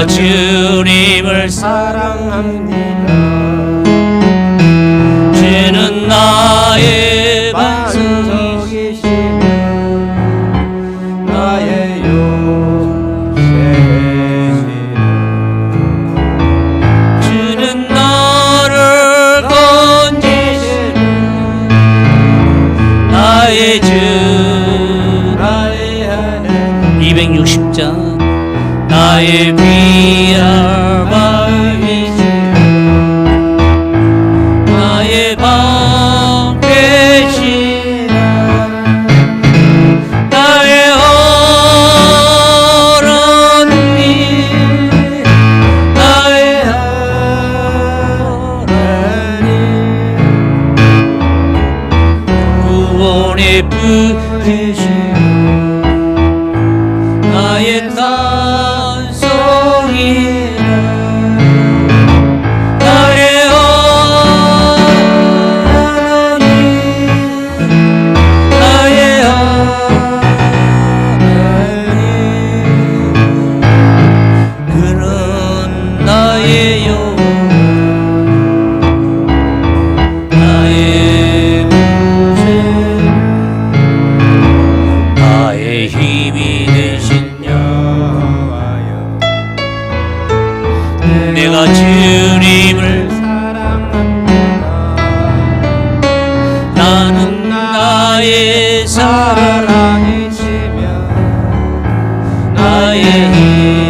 내가 주님을 사랑합니다. 주는 나의 반석이시며 나의 요새시라. 주는 나를 건지시는 나의 주 나의 하나님. 260장. 나의 비할 마음이시여 나의 방 되시라. 나의 하나님 나의 하나님 구원의 부 되시라. 나의 힘이 되신 여호와여 내가 주님을 사랑합니다. 나는 나의 사랑이시며 나의 힘이시라.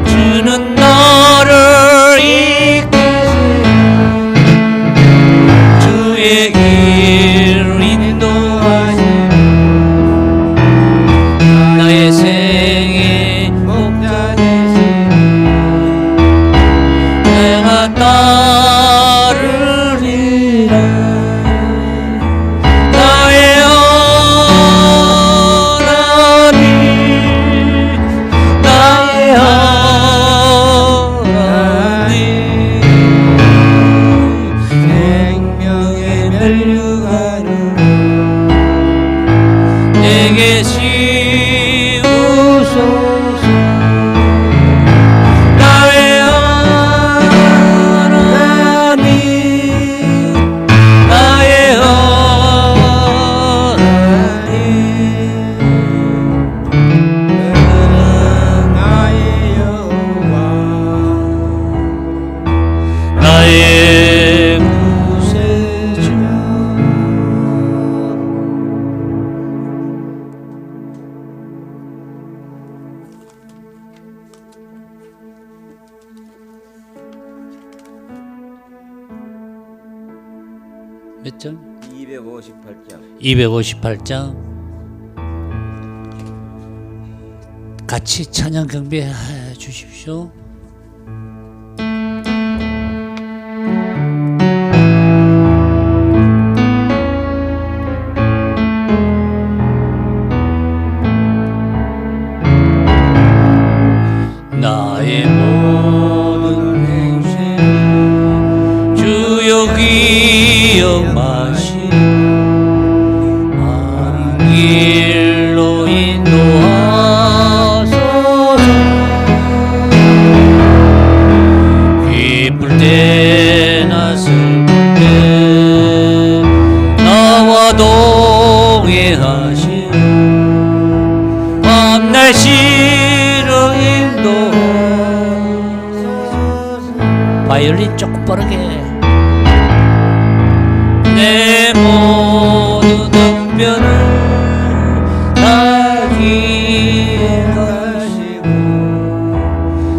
주는 나를 이끄시며 주의 길 인도하시며 나의 생의 목자 되시니 내가 따르리라. 나의 하나님 나의 하나님 생명의 멸류관으로 내게 씌우소서. 나의 하나님 나의 하나님 그는 나의 여호와 나의 구세주. 몇 장? 258장. 258장. 같이 찬양 경배해 주십시오. 나의 모든 행실 주여 기억마시고 바른 길로 인도하소서. 기쁠 때나 슬플 때 나와 동행하시고 밤날 시로 인도하소서. 바이올린 조금 빠르게. 내 모든 낭변을 다 기억하시고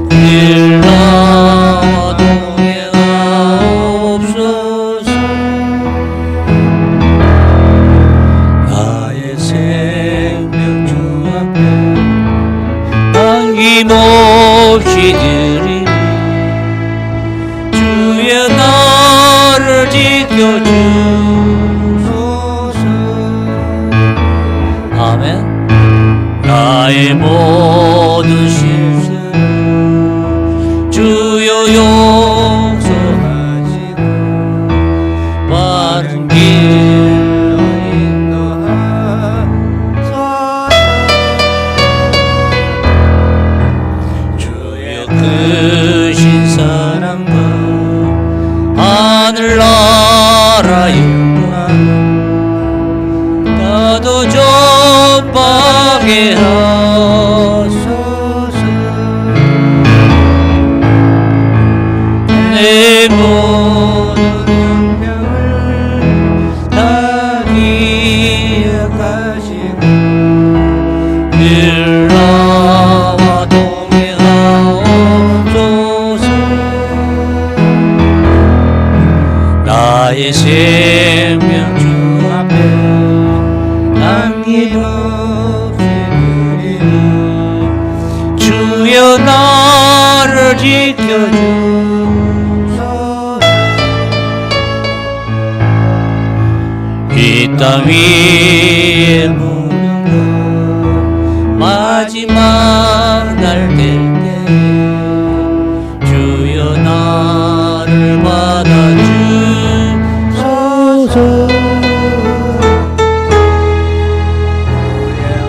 늘 나와 동행하옵소서. 나의 생명 주 앞에 아낌없이 드리니 주여 나를 지켜주소서. 아멘. 나의 모든 실수 주여 용서하시고 바른 길로 인도하소서. 하늘나라에 나도 좀 빠게 하소서. 내 모든 영병을 다 기억하시고 늘 나와 동행하옵소서. 나의 생명 주 앞에 남김없이 드리니 주여 나를 지켜주소서. 이 땅 위에 묻는 것 마지막 날 될 때 주여 나를 받아주소서.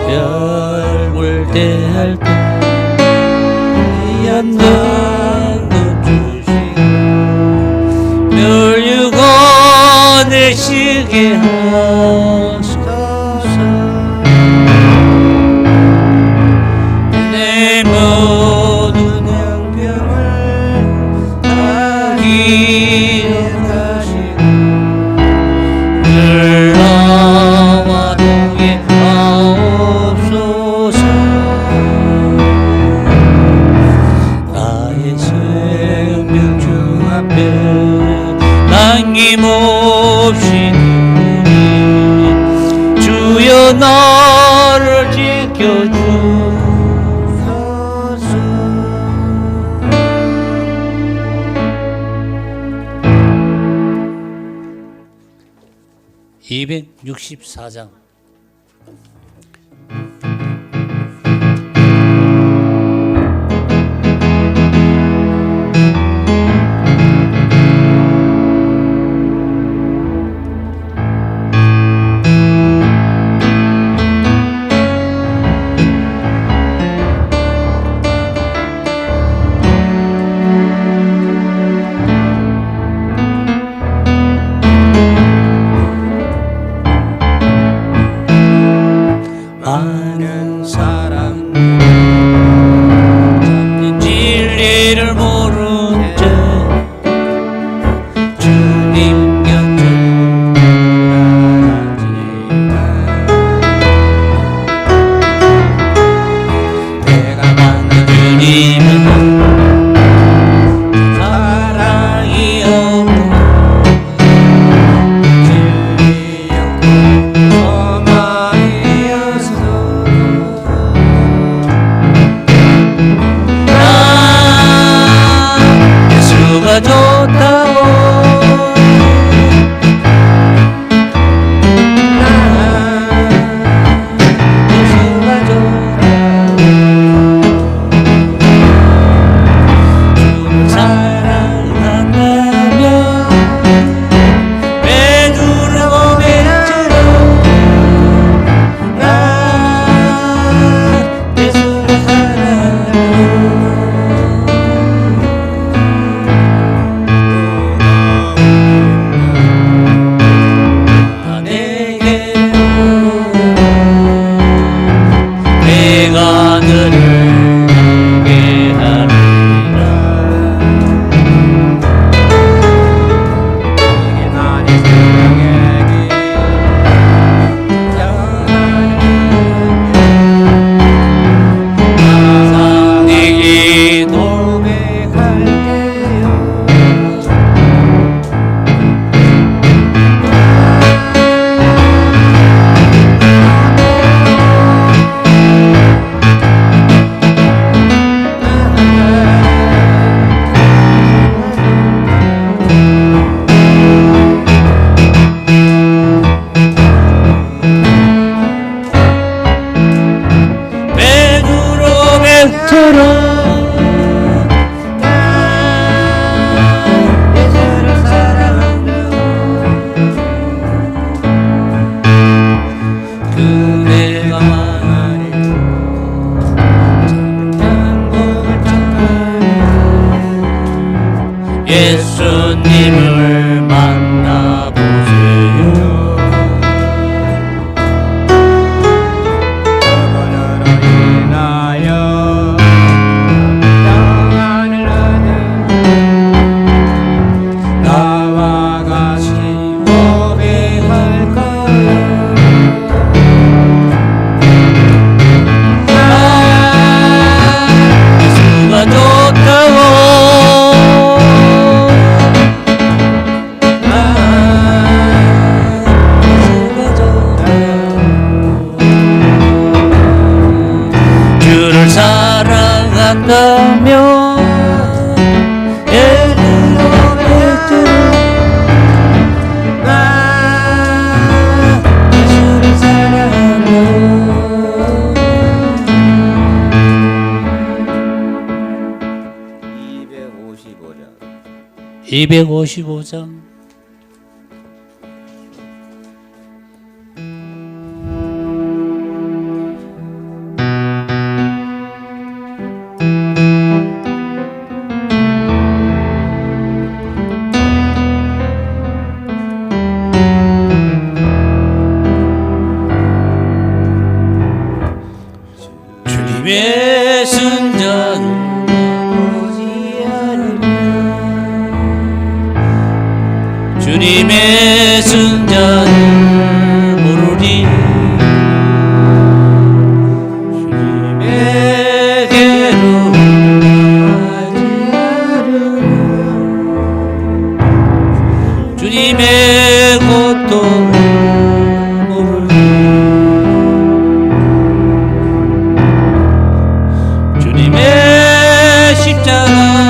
별 볼 때 할 때 귀한 당근 주시고 멸류관을 시게 하소서. 내 모든 양병을 다 기억하시고 늘 나와 동행하옵소서. 나의 생명 주 앞에 남김없이 드리니 주여 나를 지켜주소서. 264장. 많은 사람 잡는 진리를 모른 채 주님 곁을 떠나지만 내가 만난 주님은 사랑이 없고 진리 없고 소망이어서 예수가 좋다고 예수가 좋다고 주를 사랑한다면 배두르고 맺으러 나 예수를 사랑하고 예수님을 만나보세요. 예수를 255장 주님의 순전을 주님의 순전을 모르리 주님에게로 가지 않으면 주님의 고통을 모르리 주님의 십자가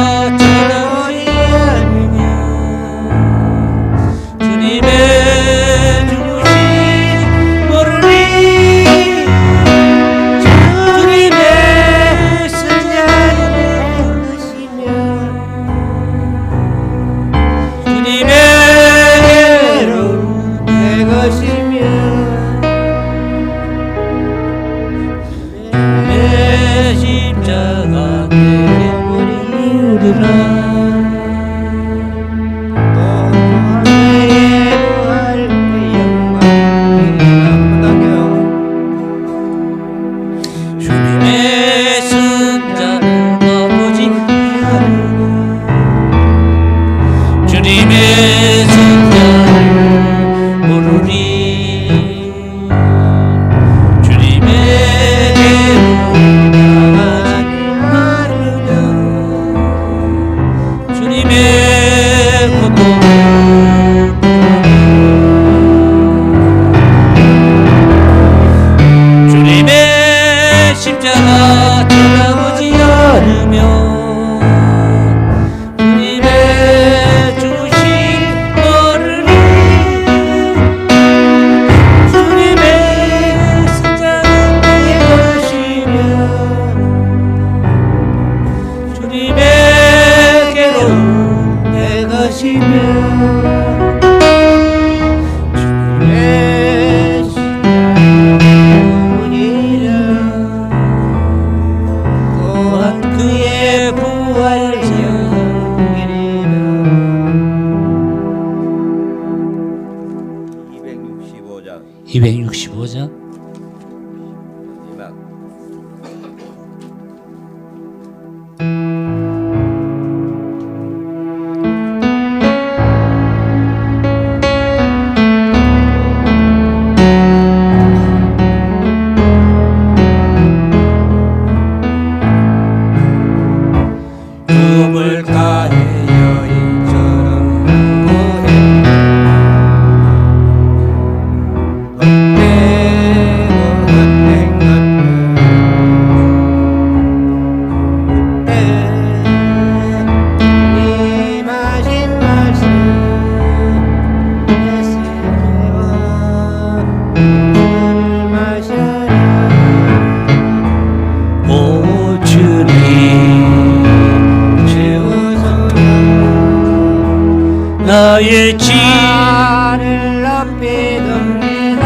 나의 지를 높이던 내가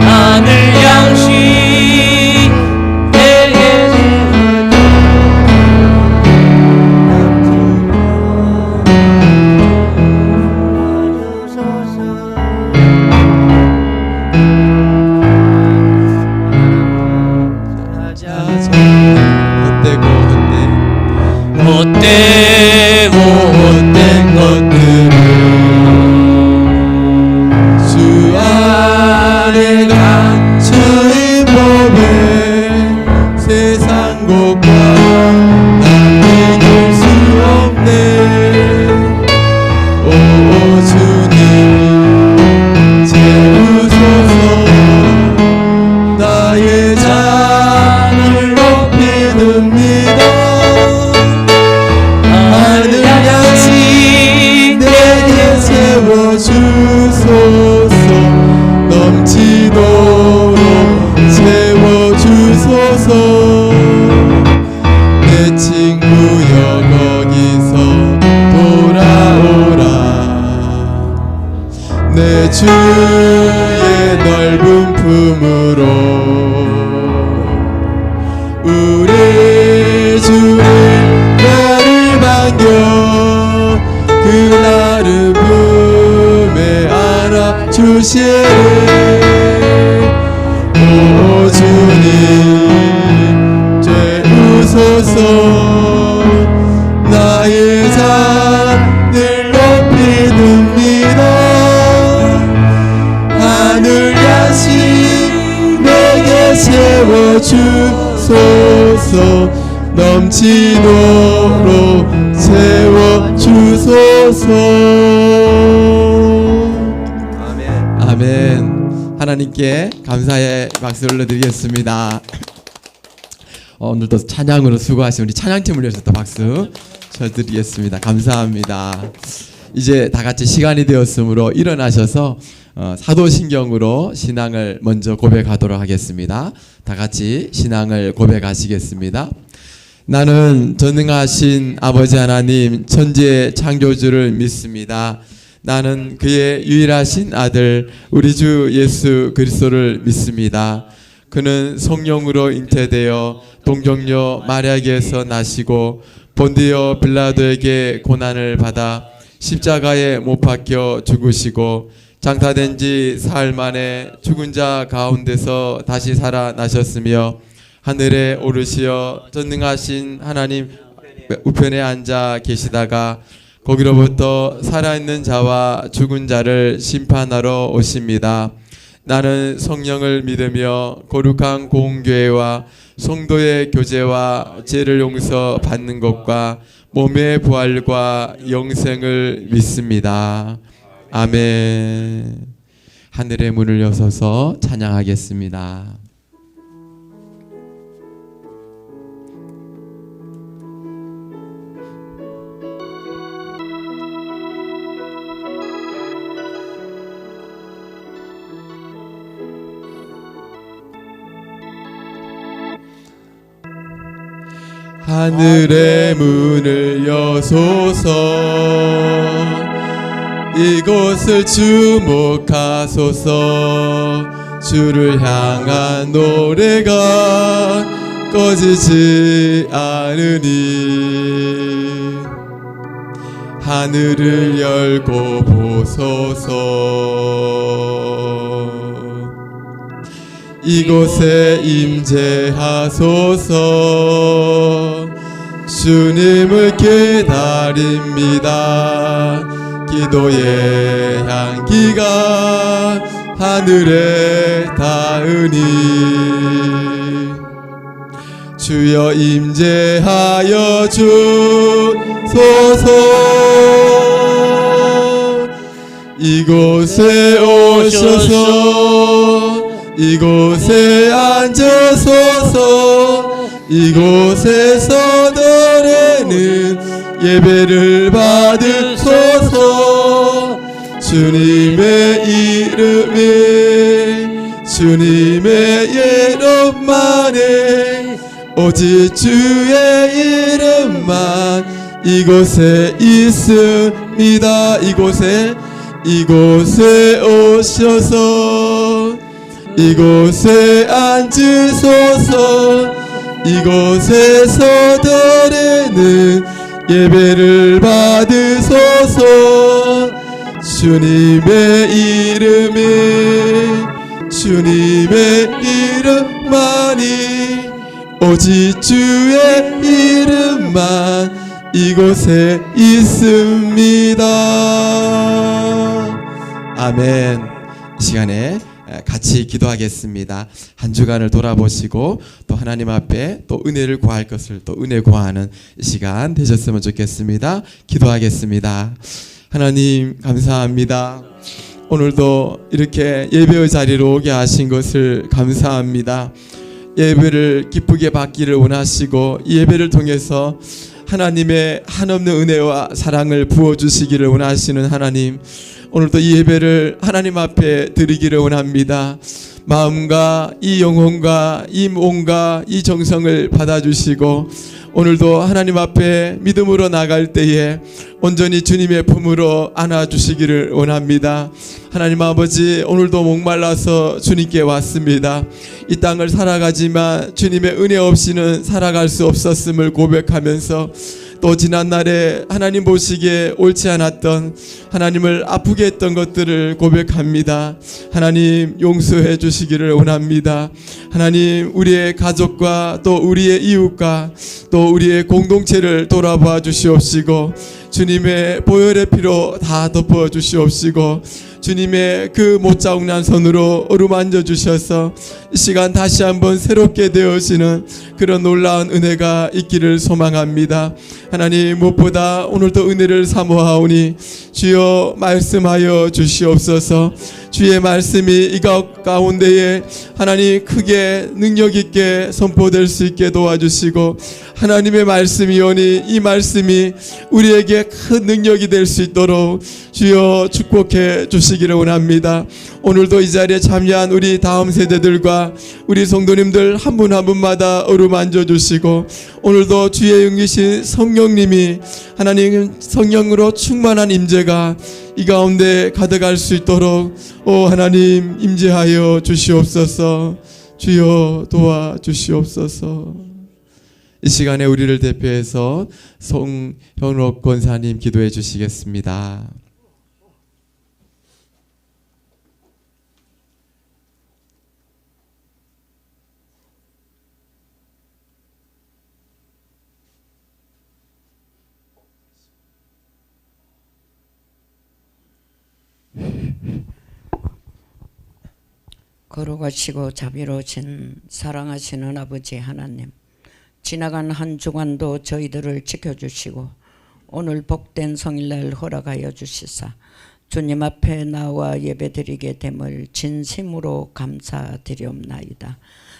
하늘 양식 내게 세워준 주의 넓은 품으로 우리 주를 나를 반겨 그 나를 품에 안아 주시네. 오 주님 죄우소서 나의 잔을 높이 듭니다. 하늘 야심 내게 채워주소서. 넘치도록 채워주소서. 아멘. 아멘. 하나님께 감사의 박수를 올려드리겠습니다. 오늘도 찬양으로 수고하신 우리 찬양팀을 위해서 또 박수 쳐드리겠습니다. 감사합니다. 이제 다 같이 시간이 되었으므로 일어나셔서 사도신경으로 신앙을 먼저 고백하도록 하겠습니다. 다 같이 신앙을 고백하시겠습니다. 나는 전능하신 아버지 하나님 천지의 창조주를 믿습니다. 나는 그의 유일하신 아들 우리 주 예수 그리스도를 믿습니다. 그는 성령으로 잉태되어 동정녀 마리아에게서 나시고 본디오 빌라도에게 고난을 받아 십자가에 못 박혀 죽으시고 장사된 지 사흘 만에 죽은 자 가운데서 다시 살아나셨으며 하늘에 오르시어 전능하신 하나님 우편에 앉아 계시다가 거기로부터 살아있는 자와 죽은 자를 심판하러 오십니다. 나는 성령을 믿으며 거룩한 공교회와 성도의 교제와 죄를 용서 받는 것과 몸의 부활과 영생을 믿습니다. 아멘. 하늘의 문을 여서서 찬양하겠습니다. 하늘의 문을 여소서. 이곳을 주목하소서. 주를 향한 노래가 꺼지지 않으니 하늘을 열고 보소서. 이곳에 임재하소서. 주님을 기다립니다. 기도의 향기가 하늘에 닿으니 주여 임재하여 주소서. 이곳에 오셔서 이곳에 앉으소서. 이곳에서 노래는 예배를 받으소서. 주님의 이름에 주님의 이름만에 오직 주의 이름만 이곳에 있습니다. 이곳에 오셔서 이곳에 앉으소서. 이곳에서 노래는 예배를 받으소서. 주님의 이름에 주님의 이름만이 오직 주의 이름만 이곳에 있습니다. 아멘. 이 시간에 같이 기도하겠습니다. 한 주간을 돌아보시고 또 하나님 앞에 또 은혜를 구할 것을 또 은혜 구하는 시간 되셨으면 좋겠습니다. 기도하겠습니다. 하나님 감사합니다. 오늘도 이렇게 예배의 자리로 오게 하신 것을 감사합니다. 예배를 기쁘게 받기를 원하시고 이 예배를 통해서 하나님의 한없는 은혜와 사랑을 부어주시기를 원하시는 하나님, 오늘도 이 예배를 하나님 앞에 드리기를 원합니다. 마음과 이 영혼과 이 몸과 이 정성을 받아주시고 오늘도 하나님 앞에 믿음으로 나갈 때에 온전히 주님의 품으로 안아주시기를 원합니다. 하나님 아버지, 오늘도 목말라서 주님께 왔습니다. 이 땅을 살아가지만 주님의 은혜 없이는 살아갈 수 없었음을 고백하면서 또 지난날에 하나님 보시기에 옳지 않았던, 하나님을 아프게 했던 것들을 고백합니다. 하나님 용서해 주시기를 원합니다. 하나님, 우리의 가족과 또 우리의 이웃과 또 우리의 공동체를 돌아봐 주시옵시고 주님의 보혈의 피로 다 덮어 주시옵시고 주님의 그 못자국난 손으로 어루만져 주셔서 이 시간 다시 한번 새롭게 되어지는 그런 놀라운 은혜가 있기를 소망합니다. 하나님, 무엇보다 오늘도 은혜를 사모하오니 주여 말씀하여 주시옵소서. 주의 말씀이 이 가운데에 하나님 크게 능력 있게 선포될 수 있게 도와주시고, 하나님의 말씀이오니 이 말씀이 우리에게 큰 능력이 될 수 있도록 주여 축복해 주시기를 원합니다. 오늘도 이 자리에 참여한 우리 다음 세대들과 우리 성도님들 한 분 한 분마다 어루만져 주시고, 오늘도 주의 영이신 성령님이 하나님 성령으로 충만한 임재가 이 가운데 가득할 수 있도록 하나님 임재하여 주시옵소서. 주여 도와주시옵소서. 이 시간에 우리를 대표해서 송현옥 권사님 기도해 주시겠습니다. 거룩하시고 자비로우신 사랑하시는 아버지 하나님, 지나간 한 주간도 저희들을 지켜주시고 오늘 복된 성일날 허락하여 주시사 주님 앞에 나와 예배드리게 됨을 진심으로 감사드리옵나이다.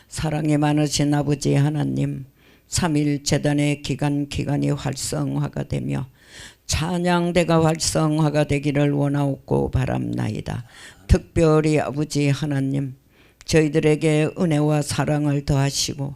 사랑이 많으신 아버지 하나님, 3일 재단의 기간이 활성화가 되며 찬양대가 활성화가 되기를 원하옵고 바랍나이다. 특별히 아버지 하나님, 저희들에게 은혜와 사랑을 더하시고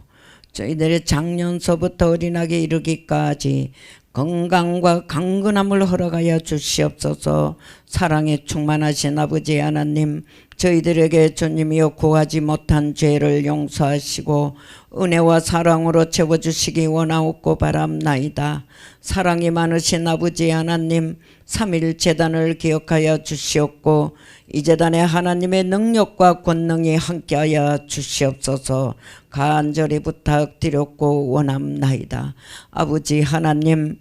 저희들의 작년서부터 어린아기 이르기까지 건강과 강건함을 허락하여 주시옵소서. 사랑에 충만하신 아버지 하나님, 저희들에게 주님이여 구하지 못한 죄를 용서하시고 은혜와 사랑으로 채워주시기 원하옵고 바랍나이다. 사랑이 많으신 아버지 하나님, 3일 재단을 기억하여 주시옵고 이 재단에 하나님의 능력과 권능이 함께하여 주시옵소서. 간절히 부탁드렸고 원합나이다. 아버지 하나님,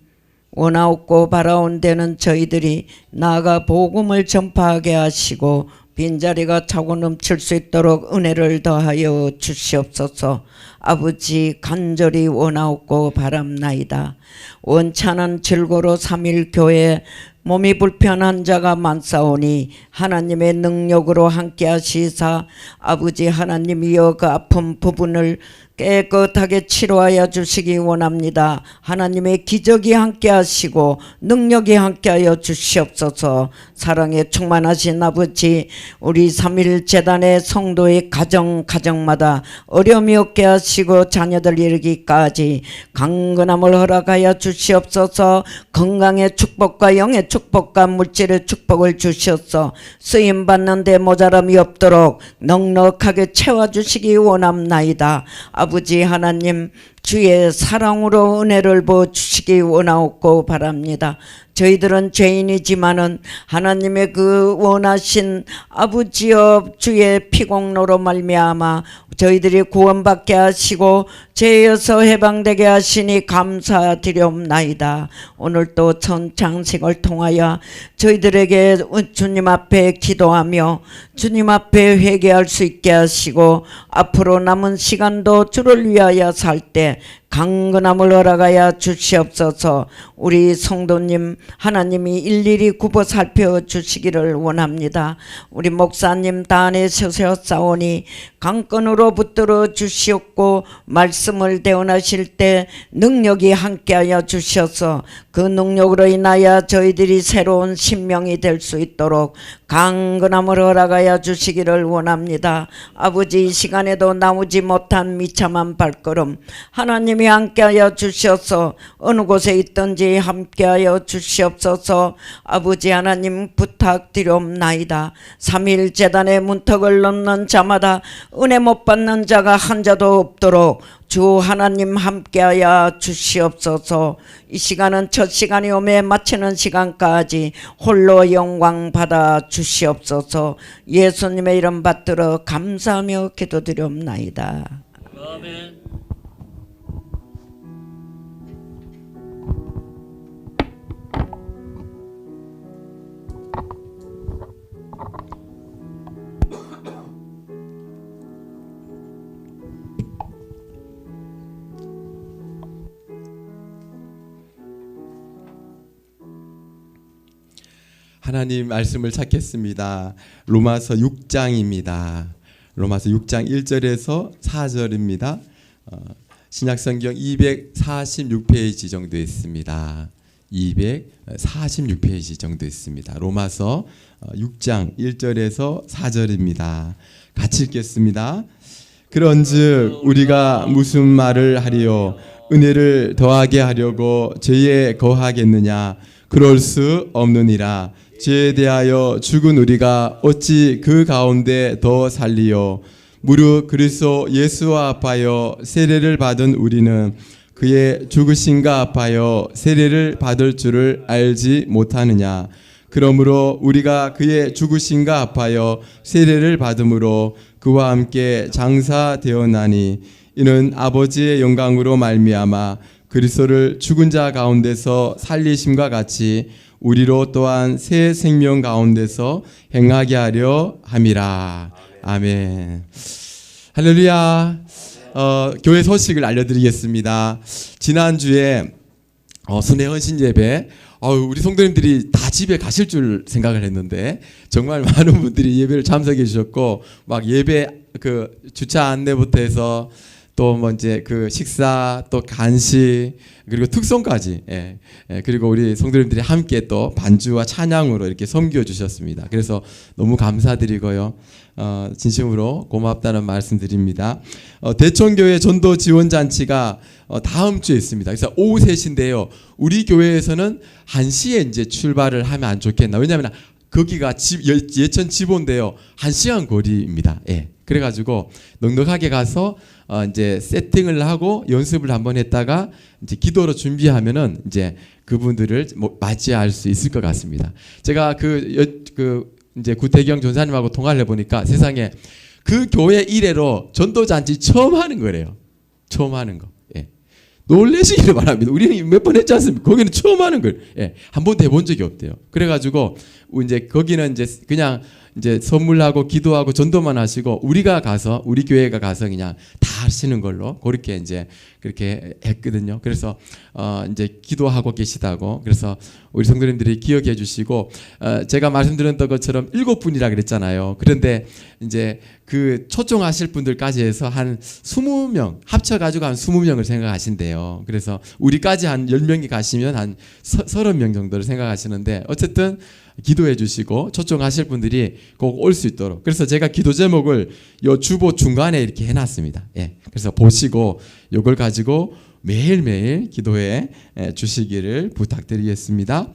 원하옵고 바라온 데는 저희들이 나아가 복음을 전파하게 하시고 빈자리가 차고 넘칠 수 있도록 은혜를 더하여 주시옵소서. 아버지, 간절히 원하옵고 바랍나이다. 원찮은 질고로 3일 교회 몸이 불편한 자가 많사오니 하나님의 능력으로 함께 하시사 아버지 하나님이여 그 아픈 부분을 깨끗하게 치료하여 주시기 원합니다. 하나님의 기적이 함께 하시고 능력이 함께 하여 주시옵소서. 사랑에 충만하신 아버지, 우리 3일 재단의 성도의 가정마다 어려움이 없게 하시고 자녀들 이르기까지 강건함을 허락하여 주시옵소서. 건강의 축복과 영의 축복과 물질의 축복을 주시옵소서. 쓰임받는 데 모자람이 없도록 넉넉하게 채워주시기 원합나이다. 아버지 하나님, 주의 사랑으로 은혜를 부어주시기 원하옵고 바랍니다. 저희들은 죄인이지만은 하나님의 그 원하신 아버지여 주의 피공로로 말미암아 저희들이 구원받게 하시고 죄에서 해방되게 하시니 감사드리옵나이다. 오늘 또 천창식을 통하여 저희들에게 주님 앞에 기도하며 주님 앞에 회개할 수 있게 하시고 앞으로 남은 시간도 주를 위하여 살 때 강건함을 허락하여 주시옵소서. 우리 성도님 하나님이 일일이 굽어 살펴주시기를 원합니다. 우리 목사님 단에 서셨사오니 강건으로 붙들어 주시옵고 말씀을 대언하실 때 능력이 함께하여 주셔서 그 능력으로 인하여 저희들이 새로운 신명이 될 수 있도록 강건함을 허락하여 주시기를 원합니다. 아버지, 이 시간에도 나오지 못한 미참한 발걸음 하나님 주님이 함께하여 주시옵소서. 어느 곳에 있든지 함께하여 주시옵소서. 아버지 하나님 부탁드리옵나이다. 3일 제단의 문턱을 넘는 자마다 은혜 못 받는 자가 한 자도 없도록 주 하나님 함께하여 주시옵소서. 이 시간은 첫 시간이오매 마치는 시간까지 홀로 영광 받아 주시옵소서. 예수님의 이름 받들어 감사하며 기도드리옵나이다. 아멘. 하나님 말씀을 찾겠습니다. 로마서 6장입니다. 로마서 6장 1절에서 4절입니다. 신약성경 246페이지 정도 있습니다. 246페이지 정도 있습니다. 로마서 6장 1절에서 4절입니다. 같이 읽겠습니다. 그런즉 우리가 무슨 말을 하리요? 은혜를 더하게 하려고 죄에 거하겠느냐? 그럴 수 없느니라. 죄에 대하여 죽은 우리가 어찌 그 가운데 더 살리요? 무릇 그리스도 예수와 합하여 세례를 받은 우리는 그의 죽으심과 합하여 세례를 받을 줄을 알지 못하느냐? 그러므로 우리가 그의 죽으심과 합하여 세례를 받음으로 그와 함께 장사되었나니 이는 아버지의 영광으로 말미암아 그리스도를 죽은 자 가운데서 살리심과 같이 우리로 또한 새 생명 가운데서 행하게 하려 함이라. 아멘. 할렐루야. 교회 소식을 알려드리겠습니다. 지난주에 순회 헌신 예배, 우리 성도님들이 다 집에 가실 줄 생각을 했는데 정말 많은 분들이 예배를 참석해 주셨고, 막 예배 그 주차 안내부터 해서 또 뭐 이제 그 식사, 또 간식, 그리고 특송까지, 그리고 우리 성도님들이 함께 또 반주와 찬양으로 이렇게 섬겨 주셨습니다. 그래서 너무 감사드리고요, 진심으로 고맙다는 말씀드립니다. 대청교회 전도 지원 잔치가 다음 주에 있습니다. 그래서 오후 3시인데요. 우리 교회에서는 1시에 이제 출발을 하면 안 좋겠나? 왜냐하면 거기가 예천 지본데요, 1시간 거리입니다. 그래가지고 넉넉하게 가서 이제 세팅을 하고 연습을 한번 했다가 이제 기도로 준비하면은 이제 그분들을 맞이할 수 있을 것 같습니다. 제가 이제 구태경 전사님하고 통화를 해보니까 세상에 그 교회 이래로 전도잔치 처음 하는 거래요. 처음 하는 거. 놀라시기를 바랍니다. 우리는 몇 번 했지 않습니까? 거기는 처음 하는 걸, 한 번도 해본 적이 없대요. 그래가지고 이제 거기는 이제 그냥 이제 선물하고 기도하고 전도만 하시고 우리가 가서, 우리 교회가 가서 그냥 다 하시는 걸로 그렇게 이제 그렇게 했거든요. 그래서 이제 기도하고 계시다고, 그래서 우리 성도님들이 기억해 주시고, 제가 말씀드렸던 것처럼 7분이라 그랬잖아요. 그런데 이제 그 초청하실 분들까지 해서 한 20명 합쳐가지고 한 20명을 생각하신대요. 그래서 우리까지 한 10명이 가시면 한 30명 정도를 생각하시는데, 어쨌든 기도해 주시고 초청하실 분들이 꼭 올 수 있도록, 그래서 제가 기도 제목을 요 주보 중간에 이렇게 해놨습니다. 그래서 보시고 요걸 가지고 매일매일 기도해 주시기를 부탁드리겠습니다.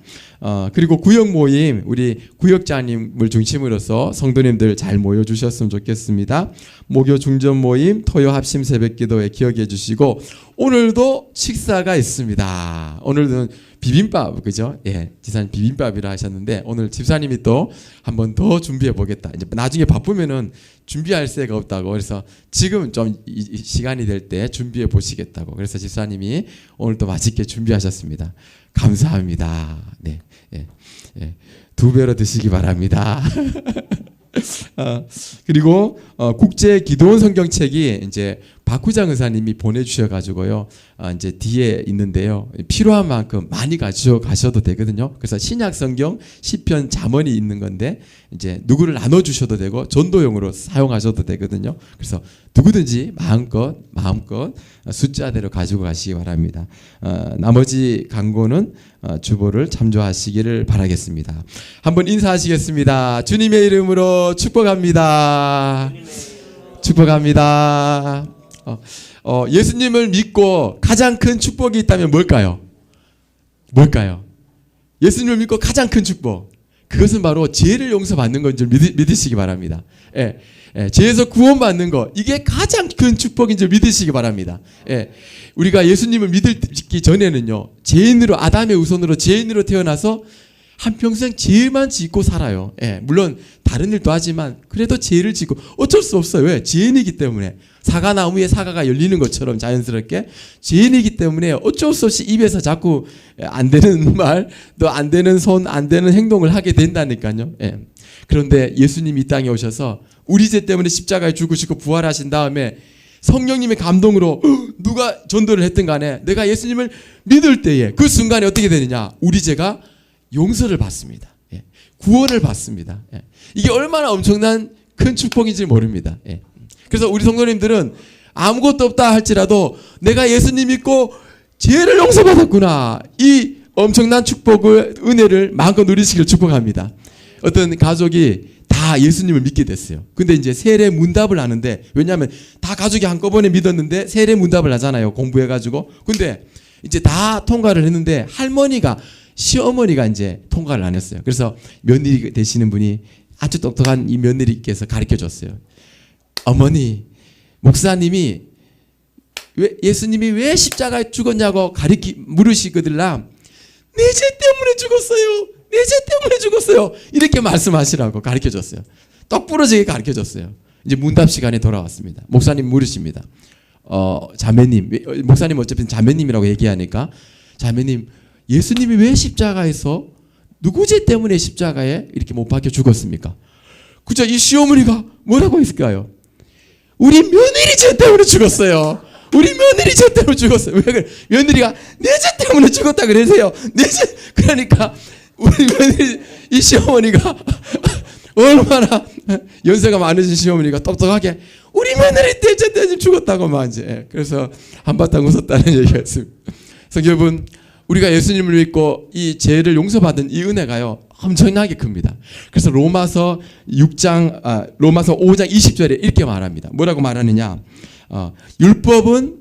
그리고 구역 모임, 우리 구역장님을 중심으로서 성도님들 잘 모여주셨으면 좋겠습니다. 목요 중전 모임, 토요 합심 새벽 기도에 기억해 주시고, 오늘도 식사가 있습니다. 오늘은 비빔밥, 그죠? 지사님 비빔밥이라 하셨는데, 오늘 집사님이 또 한 번 더 준비해 보겠다. 이제 나중에 바쁘면은 준비할 새가 없다고, 그래서 지금 좀 시간이 될 때 준비해 보시겠다고, 그래서 집사님이 오늘 또 맛있게 준비하셨습니다. 감사합니다. 2배로 드시기 바랍니다. 그리고 국제 기도원 성경책이 이제 박후장 의사님이 보내주셔가지고요, 이제 뒤에 있는데요, 필요한 만큼 많이 가져가셔도 되거든요. 그래서 신약 성경, 시편, 잠언이 있는 건데 이제 누구를 나눠주셔도 되고 전도용으로 사용하셔도 되거든요. 그래서 누구든지 마음껏 숫자대로 가지고 가시기 바랍니다. 나머지 광고는 주보를 참조하시기를 바라겠습니다. 한번 인사하시겠습니다. 주님의 이름으로 축복합니다. 축복합니다. 예수님을 믿고 가장 큰 축복이 있다면 뭘까요? 뭘까요? 예수님을 믿고 가장 큰 축복. 그것은 바로 죄를 용서받는 건 줄 믿으시기 바랍니다. 예, 죄에서 구원받는 거, 이게 가장 큰 축복인 줄 믿으시기 바랍니다. 예, 우리가 예수님을 믿기 전에는요, 죄인으로, 아담의 후손으로 죄인으로 태어나서 한평생 죄만 짓고 살아요. 예, 물론 다른 일도 하지만 그래도 죄를 짓고 어쩔 수 없어요. 왜? 죄인이기 때문에. 사과나무에 사과가 열리는 것처럼 자연스럽게 죄인이기 때문에 어쩔 수 없이 입에서 자꾸 안 되는 말, 또 안 되는 손, 안 되는 행동을 하게 된다니까요. 예. 그런데 예수님이 이 땅에 오셔서 우리 죄 때문에 십자가에 죽으시고 부활하신 다음에 성령님의 감동으로 누가 전도를 했든 간에 내가 예수님을 믿을 때에 그 순간에 어떻게 되느냐? 우리 죄가 용서를 받습니다. 예. 구원을 받습니다. 예. 이게 얼마나 엄청난 큰 축복인지 모릅니다. 예. 그래서 우리 성도님들은 아무것도 없다 할지라도 내가 예수님 믿고 죄를 용서받았구나, 이 엄청난 축복을, 은혜를 마음껏 누리시길 축복합니다. 어떤 가족이 다 예수님을 믿게 됐어요. 근데 이제 세례 문답을 하는데, 왜냐하면 다 가족이 한꺼번에 믿었는데 세례 문답을 하잖아요, 공부해가지고. 근데 이제 다 통과를 했는데 시어머니가 이제 통과를 안 했어요. 그래서 며느리 되시는 분이 아주 똑똑한 이 며느리께서 가르쳐 줬어요. 어머니, 목사님이 예수님이 왜 십자가에 죽었냐고 물으시거들라. 내 죄 때문에 죽었어요. 내 죄 때문에 죽었어요. 이렇게 말씀하시라고 가르쳐 줬어요. 똑 부러지게 가르쳐 줬어요. 이제 문답 시간에 돌아왔습니다. 목사님 물으십니다. 자매님, 목사님 어차피 자매님이라고 얘기하니까, 자매님, 예수님이 왜 십자가에서 누구 죄 때문에 십자가에 이렇게 못 박혀 죽었습니까? 그죠? 이 시어머니가 뭐라고 했을까요? 우리 며느리 죄 때문에 죽었어요. 우리 며느리 죄 때문에 죽었어요. 왜 그래? 며느리가 내 죄 때문에 죽었다 그러세요. 내 죄. 그러니까 우리 며느리, 이 시어머니가 얼마나 연세가 많으신 시어머니가 똑똑하게 우리 며느리 내 죄 때문에 죽었다고 막 이제. 그래서 한바탕 웃었다는 얘기였습니다. 그래서 여러분, 우리가 예수님을 믿고 이 죄를 용서받은 이 은혜가요, 엄청나게 큽니다. 그래서 로마서 5장 20절에 이렇게 말합니다. 뭐라고 말하느냐? 율법은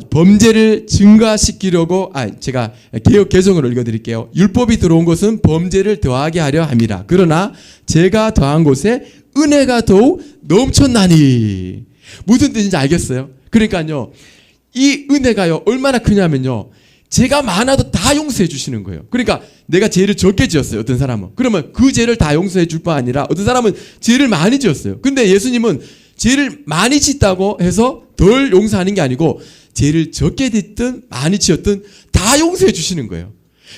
범죄를 증가시키려고, 제가 개역 개정으로 읽어드릴게요. 율법이 들어온 것은 범죄를 더하게 하려 함이라. 그러나 제가 더한 곳에 은혜가 더욱 넘쳤나니. 무슨 뜻인지 알겠어요? 그러니까요, 이 은혜가요 얼마나 크냐면요, 죄가 많아도 다 용서해 주시는 거예요. 그러니까 내가 죄를 적게 지었어요, 어떤 사람은. 그러면 그 죄를 다 용서해 줄 뿐 아니라 어떤 사람은 죄를 많이 지었어요. 근데 예수님은 죄를 많이 짓다고 해서 덜 용서하는 게 아니고 죄를 적게 짓든 많이 지었든 다 용서해 주시는 거예요.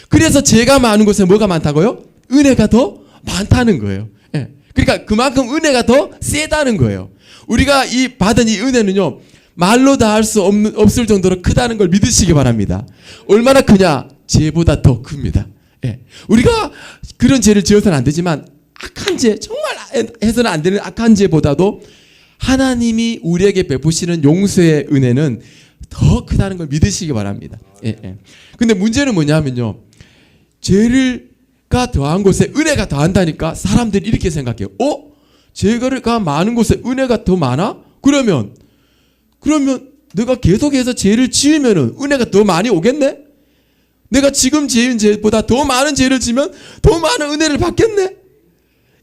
그래서 죄가 많은 곳에 뭐가 많다고요? 은혜가 더 많다는 거예요. 예. 그러니까 그만큼 은혜가 더 세다는 거예요. 우리가 받은 이 은혜는요, 말로 다 할 수 없을 정도로 크다는 걸 믿으시기 바랍니다. 얼마나 크냐? 죄보다 더 큽니다. 예. 우리가 그런 죄를 지어서는 안 되지만 악한 죄, 정말 해서는 안 되는 악한 죄보다도 하나님이 우리에게 베푸시는 용서의 은혜는 더 크다는 걸 믿으시기 바랍니다. 예, 예. 근데 문제는 뭐냐면요, 죄가 더한 곳에 은혜가 더한다니까 사람들이 이렇게 생각해요. 죄가 많은 곳에 은혜가 더 많아? 그러면 내가 계속해서 죄를 지으면 은혜가 더 많이 오겠네? 내가 지금 지은 죄보다 더 많은 죄를 지면 더 많은 은혜를 받겠네?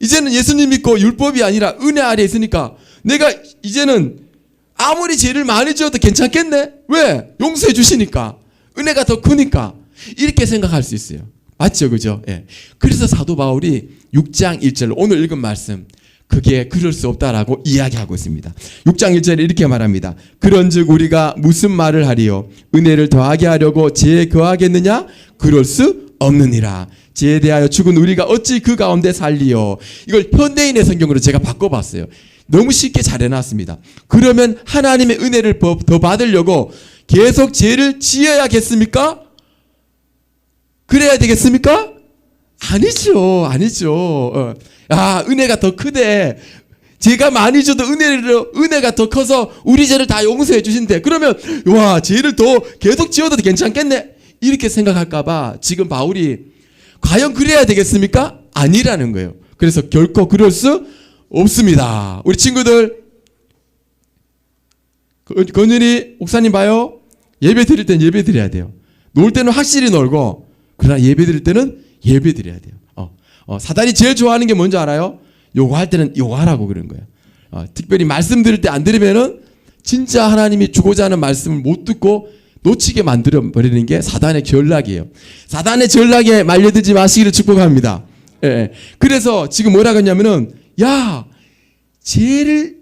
이제는 예수님 믿고 율법이 아니라 은혜 아래 있으니까 내가 이제는 아무리 죄를 많이 지어도 괜찮겠네? 왜? 용서해 주시니까. 은혜가 더 크니까. 이렇게 생각할 수 있어요. 맞죠? 그죠? 예. 그래서 사도 바울이 6장 1절, 오늘 읽은 말씀, 그게 그럴 수 없다라고 이야기하고 있습니다. 6장 1절에 이렇게 말합니다. 그런즉 우리가 무슨 말을 하리요? 은혜를 더하게 하려고 죄에 거하겠느냐? 그럴 수 없느니라. 죄에 대하여 죽은 우리가 어찌 그 가운데 살리요? 이걸 현대인의 성경으로 제가 바꿔봤어요. 너무 쉽게 잘 해놨습니다. 그러면 하나님의 은혜를 더 받으려고 계속 죄를 지어야겠습니까? 그래야 되겠습니까? 아니죠. 은혜가 더 크대. 죄가 많이 져도 은혜가 더 커서 우리 죄를 다 용서해 주신대. 그러면 죄를 더 계속 지어도 괜찮겠네, 이렇게 생각할까봐 지금 바울이 과연 그래야 되겠습니까? 아니라는 거예요. 그래서 결코 그럴 수 없습니다. 우리 친구들, 건율이 목사님 봐요. 예배 드릴 땐 예배 드려야 돼요. 놀 때는 확실히 놀고, 그러나 예배 드릴 때는 예배 드려야 돼요. 사단이 제일 좋아하는 게 뭔지 알아요? 요거 할 때는 요거 하라고 그런 거예요. 특별히 말씀 드릴 때 안 들으면은 진짜 하나님이 주고자 하는 말씀을 못 듣고 놓치게 만들어 버리는 게 사단의 전략이에요. 사단의 전략에 말려들지 마시기를 축복합니다. 예. 그래서 지금 뭐라 그러냐면은, 야, 죄를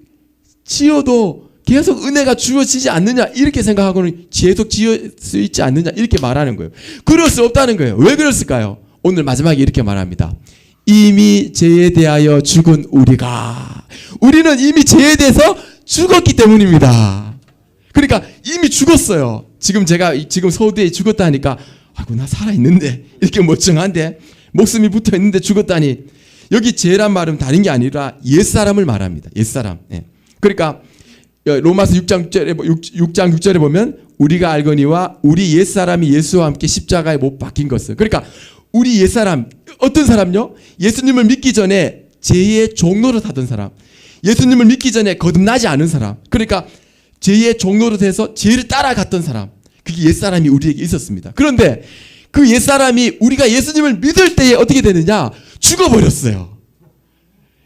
지어도 계속 은혜가 주어지지 않느냐, 이렇게 생각하고는 계속 지을 수 있지 않느냐, 이렇게 말하는 거예요. 그럴 수 없다는 거예요. 왜 그랬을까요? 오늘 마지막에 이렇게 말합니다. 이미 죄에 대하여 죽은 우리는 이미 죄에 대해서 죽었기 때문입니다. 그러니까 이미 죽었어요. 지금 서울대에 죽었다니까, 아이고 나 살아있는데, 이렇게 멀쩡한데 목숨이 붙어있는데 죽었다니. 여기 죄란 말은 다른 게 아니라 옛사람을 말합니다. 옛사람. 예. 그러니까 로마서 6장 6절에 보면 우리가 알거니와 우리 옛사람이 예수와 함께 십자가에 못 박힌 것을. 그러니까 우리 옛사람, 어떤 사람요? 예수님을 믿기 전에 죄의 종노릇하던 사람, 예수님을 믿기 전에 거듭나지 않은 사람, 그러니까 죄의 종노릇해서 죄를 따라갔던 사람, 그게 옛사람이 우리에게 있었습니다. 그런데 그 옛사람이 우리가 예수님을 믿을 때에 어떻게 되느냐? 죽어버렸어요.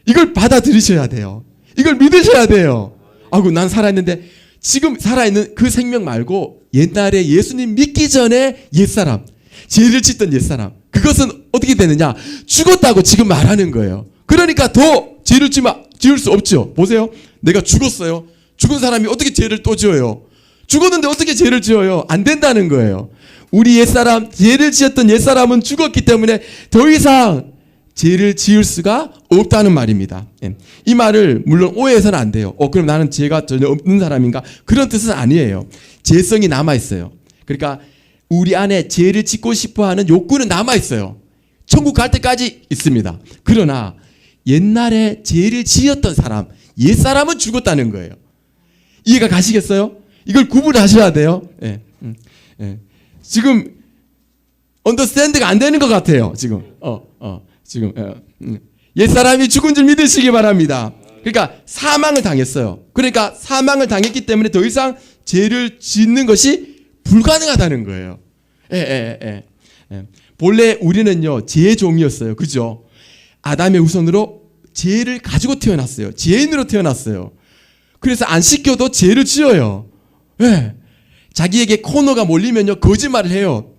이걸 받아들이셔야 돼요. 이걸 믿으셔야 돼요. 아이고 난 살아있는데, 지금 살아있는 그 생명 말고 옛날에 예수님 믿기 전에 옛사람, 죄를 짓던 옛사람, 그것은 어떻게 되느냐? 죽었다고 지금 말하는 거예요. 그러니까 더 죄를 지을 수 없죠. 보세요. 내가 죽었어요. 죽은 사람이 어떻게 죄를 또 지어요? 죽었는데 어떻게 죄를 지어요? 안 된다는 거예요. 우리 옛사람, 죄를 지었던 옛사람은 죽었기 때문에 더 이상 죄를 지을 수가 없다는 말입니다. 이 말을 물론 오해해서는 안 돼요. 그럼 나는 죄가 전혀 없는 사람인가? 그런 뜻은 아니에요. 죄성이 남아있어요. 그러니까 우리 안에 죄를 짓고 싶어하는 욕구는 남아있어요. 천국 갈 때까지 있습니다. 그러나 옛날에 죄를 지었던 사람, 옛사람은 죽었다는 거예요. 이해가 가시겠어요? 이걸 구분하셔야 돼요. 지금 언더스탠드가 안 되는 것 같아요. 지금 옛사람이 죽은 줄 믿으시기 바랍니다. 그러니까 사망을 당했어요. 그러니까 사망을 당했기 때문에 더 이상 죄를 짓는 것이 불가능하다는 거예요. 본래 우리는요, 죄의 종이었어요. 그죠? 아담의 후손으로 죄를 가지고 태어났어요. 죄인으로 태어났어요. 그래서 안 씻겨도 죄를 지어요. 자기에게 코너가 몰리면요, 거짓말을 해요.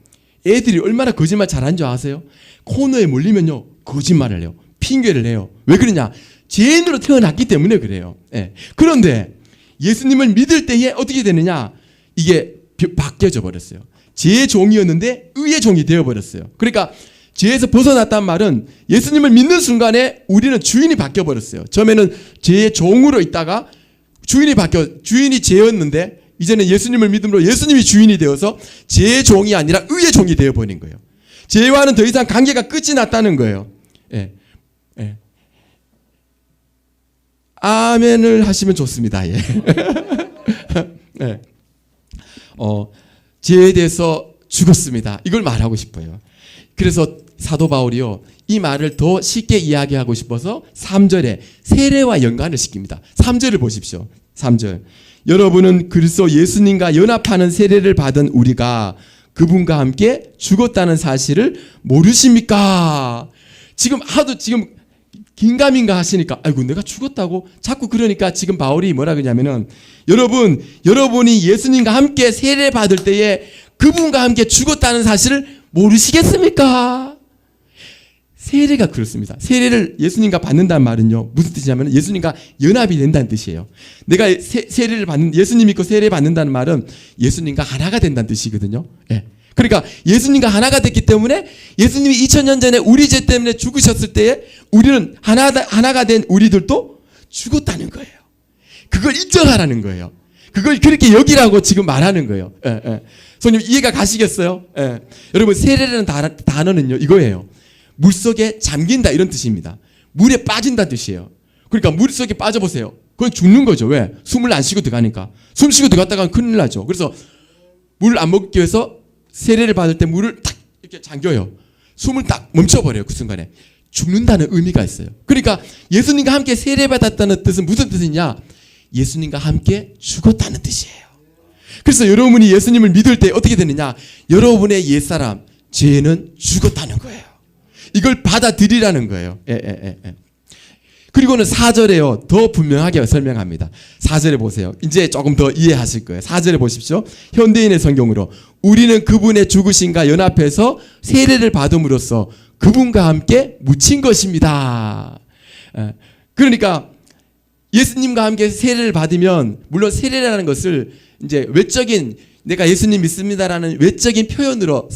애들이 얼마나 거짓말 잘하는 줄 아세요? 코너에 몰리면요, 거짓말을 해요. 핑계를 내요. 왜 그러냐? 죄인으로 태어났기 때문에 그래요. 그런데 예수님을 믿을 때에 어떻게 되느냐? 이게 바뀌어져 버렸어요. 죄의 종이었는데 의의 종이 되어버렸어요. 그러니까 죄에서 벗어났단 말은 예수님을 믿는 순간에 우리는 주인이 바뀌어 버렸어요. 처음에는 죄의 종으로 있다가 주인이 죄였는데 이제는 예수님을 믿음으로 예수님이 주인이 되어서 죄의 종이 아니라 의의 종이 되어버린 거예요. 죄와는 더 이상 관계가 끝이 났다는 거예요. 아멘을 하시면 좋습니다. 죄에 대해서 죽었습니다. 이걸 말하고 싶어요. 그래서 사도 바울이요, 이 말을 더 쉽게 이야기하고 싶어서 3절에 세례와 연관을 시킵니다. 3절을 보십시오. 3절. 여러분은 그리스도 예수님과 연합하는 세례를 받은 우리가 그분과 함께 죽었다는 사실을 모르십니까? 지금 긴가민가 하시니까, 아이고 내가 죽었다고 자꾸 그러니까 지금 바울이 뭐라 그러냐면은, 여러분이 예수님과 함께 세례 받을 때에 그분과 함께 죽었다는 사실을 모르시겠습니까? 세례가 그렇습니다. 세례를 예수님과 받는다는 말은요, 무슨 뜻이냐면 예수님과 연합이 된다는 뜻이에요. 내가 세례를 받는, 예수님 믿고 세례 받는다는 말은 예수님과 하나가 된다는 뜻이거든요. 그러니까 예수님과 하나가 됐기 때문에 예수님이 2000년 전에 우리 죄 때문에 죽으셨을 때에 우리는 하나가 된 우리들도 죽었다는 거예요. 그걸 인정하라는 거예요. 그걸 그렇게 여기라고 지금 말하는 거예요. 손님 이해가 가시겠어요? 여러분, 세례라는 단어는요, 이거예요. 물속에 잠긴다, 이런 뜻입니다. 물에 빠진다는 뜻이에요. 그러니까 물속에 빠져보세요. 그건 죽는 거죠. 왜? 숨을 안 쉬고 들어가니까. 숨 쉬고 들어갔다가 큰일 나죠. 그래서 물 안 먹기 위해서 세례를 받을 때 물을 탁 이렇게 잠겨요. 숨을 딱 멈춰버려요. 그 순간에. 죽는다는 의미가 있어요. 그러니까 예수님과 함께 세례받았다는 뜻은 무슨 뜻이냐? 예수님과 함께 죽었다는 뜻이에요. 그래서 여러분이 예수님을 믿을 때 어떻게 되느냐? 여러분의 옛사람, 죄는 죽었다는 거예요. 이걸 받아들이라는 거예요. 그리고는 4절에요. 더 분명하게 설명합니다. 4절에 보세요. 이제 조금 더 이해하실 거예요. 4절에 보십시오. 현대인의 성경으로 우리는 그분의 죽으심과 연합해서 세례를 받음으로써 그분과 함께 묻힌 것입니다. 그러니까 예수님과 함께 세례를 받으면, 물론 세례라는 것을 이제 외적인, 내가 예수님 믿습니다라는 외적인 표현으로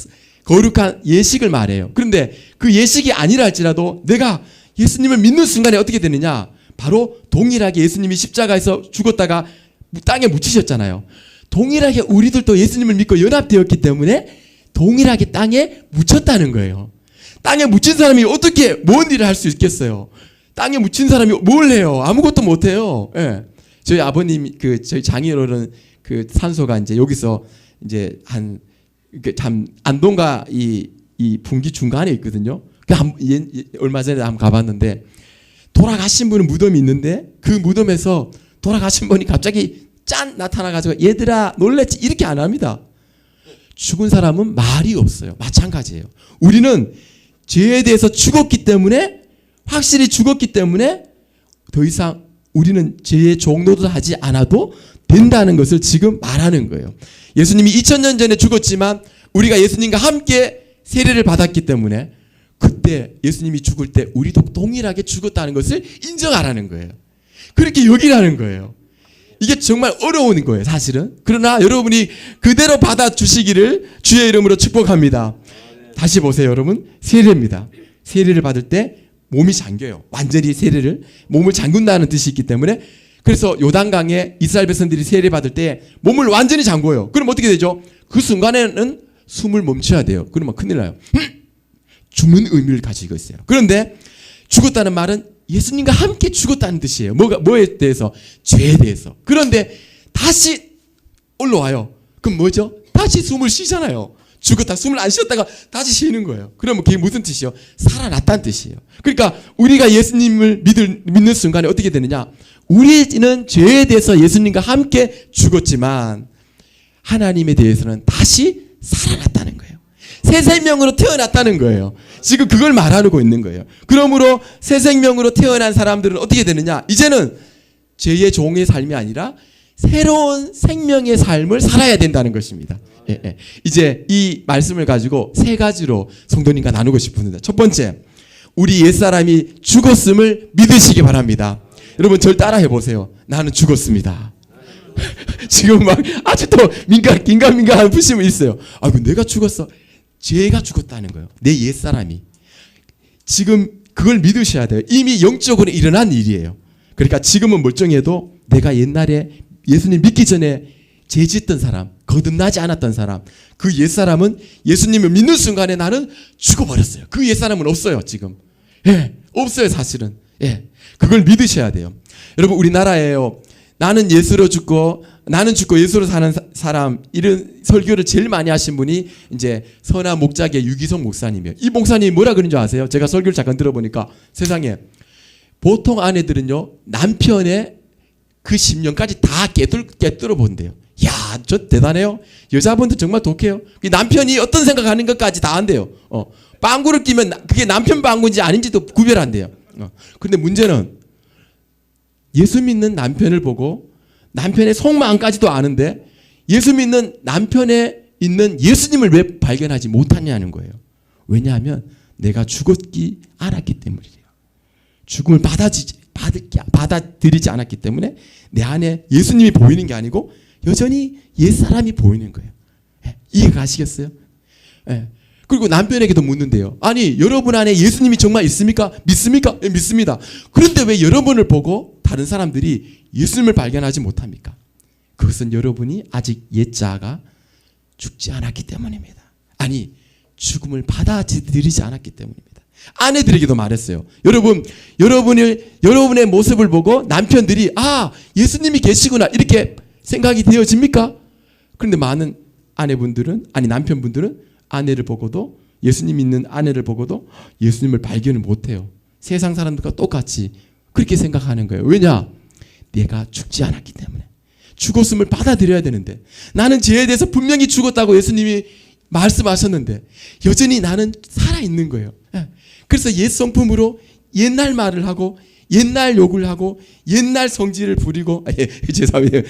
거룩한 예식을 말해요. 그런데 그 예식이 아니라 할지라도 내가 예수님을 믿는 순간에 어떻게 되느냐? 바로 동일하게 예수님이 십자가에서 죽었다가 땅에 묻히셨잖아요. 동일하게 우리들도 예수님을 믿고 연합되었기 때문에 동일하게 땅에 묻혔다는 거예요. 땅에 묻힌 사람이 어떻게 뭔 일을 할 수 있겠어요? 땅에 묻힌 사람이 뭘 해요? 아무것도 못 해요. 예. 저희 아버님, 저희 장인어른 산소가 이제 여기서 이제 참 안동과 이 분기 중간에 있거든요. 얼마 전에 한번 가봤는데 돌아가신 분은 무덤이 있는데 그 무덤에서 돌아가신 분이 갑자기 짠 나타나가지고 얘들아 놀랬지 이렇게 안 합니다. 죽은 사람은 말이 없어요. 마찬가지예요. 우리는 죄에 대해서 죽었기 때문에, 확실히 죽었기 때문에 더 이상 우리는 죄의 종노도 하지 않아도 된다는 것을 지금 말하는 거예요. 예수님이 2000년 전에 죽었지만 우리가 예수님과 함께 세례를 받았기 때문에 그때 예수님이 죽을 때 우리도 동일하게 죽었다는 것을 인정하라는 거예요. 그렇게 여기라는 거예요. 이게 정말 어려운 거예요, 사실은. 그러나 여러분이 그대로 받아주시기를 주의 이름으로 축복합니다. 다시 보세요, 여러분. 세례입니다. 세례를 받을 때 몸이 잠겨요. 완전히 몸을 잠근다는 뜻이 있기 때문에, 그래서 요단강에 이스라엘 백성들이 세례 받을 때 몸을 완전히 잠궈요. 그럼 어떻게 되죠? 그 순간에는 숨을 멈춰야 돼요. 그러면 큰일 나요. 죽는 의미를 가지고 있어요. 그런데 죽었다는 말은 예수님과 함께 죽었다는 뜻이에요. 뭐에 대해서? 죄에 대해서. 그런데 다시 올라와요. 그럼 뭐죠? 다시 숨을 쉬잖아요. 죽었다 숨을 안 쉬었다가 다시 쉬는 거예요. 그러면 그게 무슨 뜻이요? 살아났다는 뜻이에요. 그러니까 우리가 예수님을 믿는 순간에 어떻게 되느냐? 우리는 죄에 대해서 예수님과 함께 죽었지만 하나님에 대해서는 다시 살아났다는 거예요. 새 생명으로 태어났다는 거예요. 지금 그걸 말하고 있는 거예요. 그러므로 새 생명으로 태어난 사람들은 어떻게 되느냐? 이제는 죄의 종의 삶이 아니라 새로운 생명의 삶을 살아야 된다는 것입니다. 이제 이 말씀을 가지고 세 가지로 성도님과 나누고 싶습니다. 첫 번째, 우리 옛사람이 죽었음을 믿으시기 바랍니다. 여러분 절 따라해 보세요. 나는 죽었습니다. 지금 막 아직도 민감한 부심이 있어요. 아이고 내가 죽었어. 죄가 죽었다는 거예요. 내 옛사람이. 지금 그걸 믿으셔야 돼요. 이미 영적으로 일어난 일이에요. 그러니까 지금은 멀쩡해도 내가 옛날에 예수님 믿기 전에 죄 짓던 사람, 거듭나지 않았던 사람, 그 옛사람은 예수님을 믿는 순간에 나는 죽어버렸어요. 그 옛사람은 없어요 지금. 없어요 사실은. 그걸 믿으셔야 돼요. 여러분 우리나라에요, 나는 예수로 죽고 예수로 사는 사람, 이런 설교를 제일 많이 하신 분이 이제 선한 목자계 유기성 목사님이에요. 이 목사님이 뭐라 그런 줄 아세요? 제가 설교를 잠깐 들어보니까 세상에 보통 아내들은요 남편의 그 10년까지 다 깨뚫어 본대요. 야, 저 대단해요. 여자분들 정말 독해요. 남편이 어떤 생각하는 것까지 다 안돼요. 빵구를 끼면 그게 남편 빵구인지 아닌지도 구별한대요. 근데 문제는 예수 믿는 남편을 보고 남편의 속마음까지도 아는데 예수 믿는 남편에 있는 예수님을 왜 발견하지 못하냐는 거예요. 왜냐하면 내가 죽었기 알았기 때문이에요. 죽음을 받아들이지 않았기 때문에 내 안에 예수님이 보이는 게 아니고 여전히 옛사람이 보이는 거예요. 이해가 가시겠어요? 그리고 남편에게도 묻는데요. 아니 여러분 안에 예수님이 정말 있습니까? 믿습니까? 믿습니다. 그런데 왜 여러분을 보고 다른 사람들이 예수님을 발견하지 못합니까? 그것은 여러분이 아직 옛자가 죽지 않았기 때문입니다. 아니 죽음을 받아들이지 않았기 때문입니다. 아내들에게도 말했어요. 여러분의 모습을 보고 남편들이 예수님이 계시구나 이렇게 생각이 되어집니까? 그런데 많은 남편분들은 아내를 보고도, 예수님 있는 아내를 보고도 예수님을 발견을 못해요. 세상 사람들과 똑같이 그렇게 생각하는 거예요. 왜냐? 내가 죽지 않았기 때문에. 죽었음을 받아들여야 되는데, 나는 죄에 대해서 분명히 죽었다고 예수님이 말씀하셨는데 여전히 나는 살아있는 거예요. 그래서 옛 성품으로 옛날 말을 하고 옛날 욕을 하고 옛날 성질을 부리고, 죄송합니다.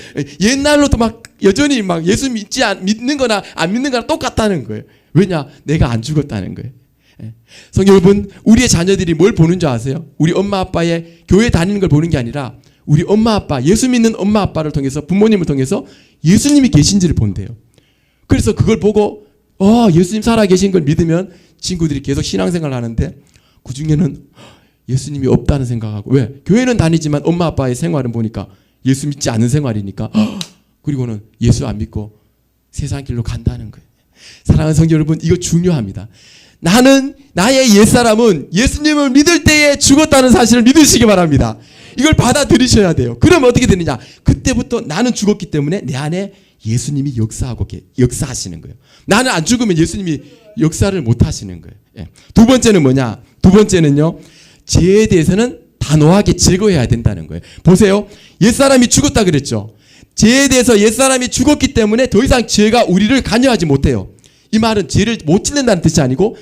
옛날로도 막 여전히 막 예수 믿는 거나 안 믿는 거나 똑같다는 거예요. 왜냐? 내가 안 죽었다는 거예요. 성도 여러분, 우리의 자녀들이 뭘 보는 줄 아세요? 우리 엄마 아빠의 교회 다니는 걸 보는 게 아니라 우리 엄마 아빠, 예수 믿는 엄마 아빠를 통해서, 부모님을 통해서 예수님이 계신지를 본대요. 그래서 그걸 보고 예수님 살아계신 걸 믿으면 친구들이 계속 신앙생활을 하는데 그 중에는 예수님이 없다는 생각하고, 왜? 교회는 다니지만 엄마 아빠의 생활은 보니까 예수 믿지 않는 생활이니까, 그리고는 예수 안 믿고 세상 길로 간다는 거예요. 사랑하는 성도 여러분, 이거 중요합니다. 나의 옛사람은 예수님을 믿을 때에 죽었다는 사실을 믿으시기 바랍니다. 이걸 받아들이셔야 돼요. 그러면 어떻게 되느냐? 그때부터 나는 죽었기 때문에 내 안에 예수님이 역사하시는 거예요. 나는 안 죽으면 예수님이 역사를 못 하시는 거예요. 두 번째는 뭐냐? 두 번째는요, 죄에 대해서는 단호하게 제거해야 된다는 거예요. 보세요. 옛사람이 죽었다 그랬죠. 죄에 대해서 옛사람이 죽었기 때문에 더 이상 죄가 우리를 관여하지 못해요. 이 말은 죄를 못 짓는다는 뜻이 아니고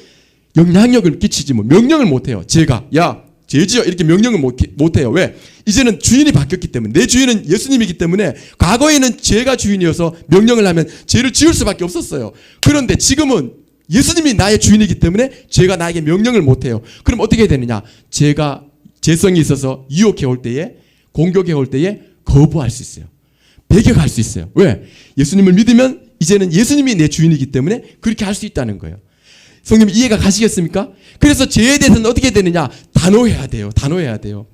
영향력을 끼치지 명령을 못해요. 죄가 죄지어 이렇게 명령을 못해요. 왜? 이제는 주인이 바뀌었기 때문에, 내 주인은 예수님이기 때문에. 과거에는 죄가 주인이어서 명령을 하면 죄를 지을 수밖에 없었어요. 그런데 지금은 예수님이 나의 주인이기 때문에 죄가 나에게 명령을 못해요. 그럼 어떻게 되느냐? 죄가 죄성이 있어서 유혹해 올 때에, 공격해 올 때에 거부할 수 있어요. 배격할 수 있어요. 왜? 예수님을 믿으면 이제는 예수님이 내 주인이기 때문에 그렇게 할 수 있다는 거예요. 성님 이해가 가시겠습니까? 그래서 죄에 대해서는 어떻게 되느냐? 단호해야 돼요. 단호해야 돼요.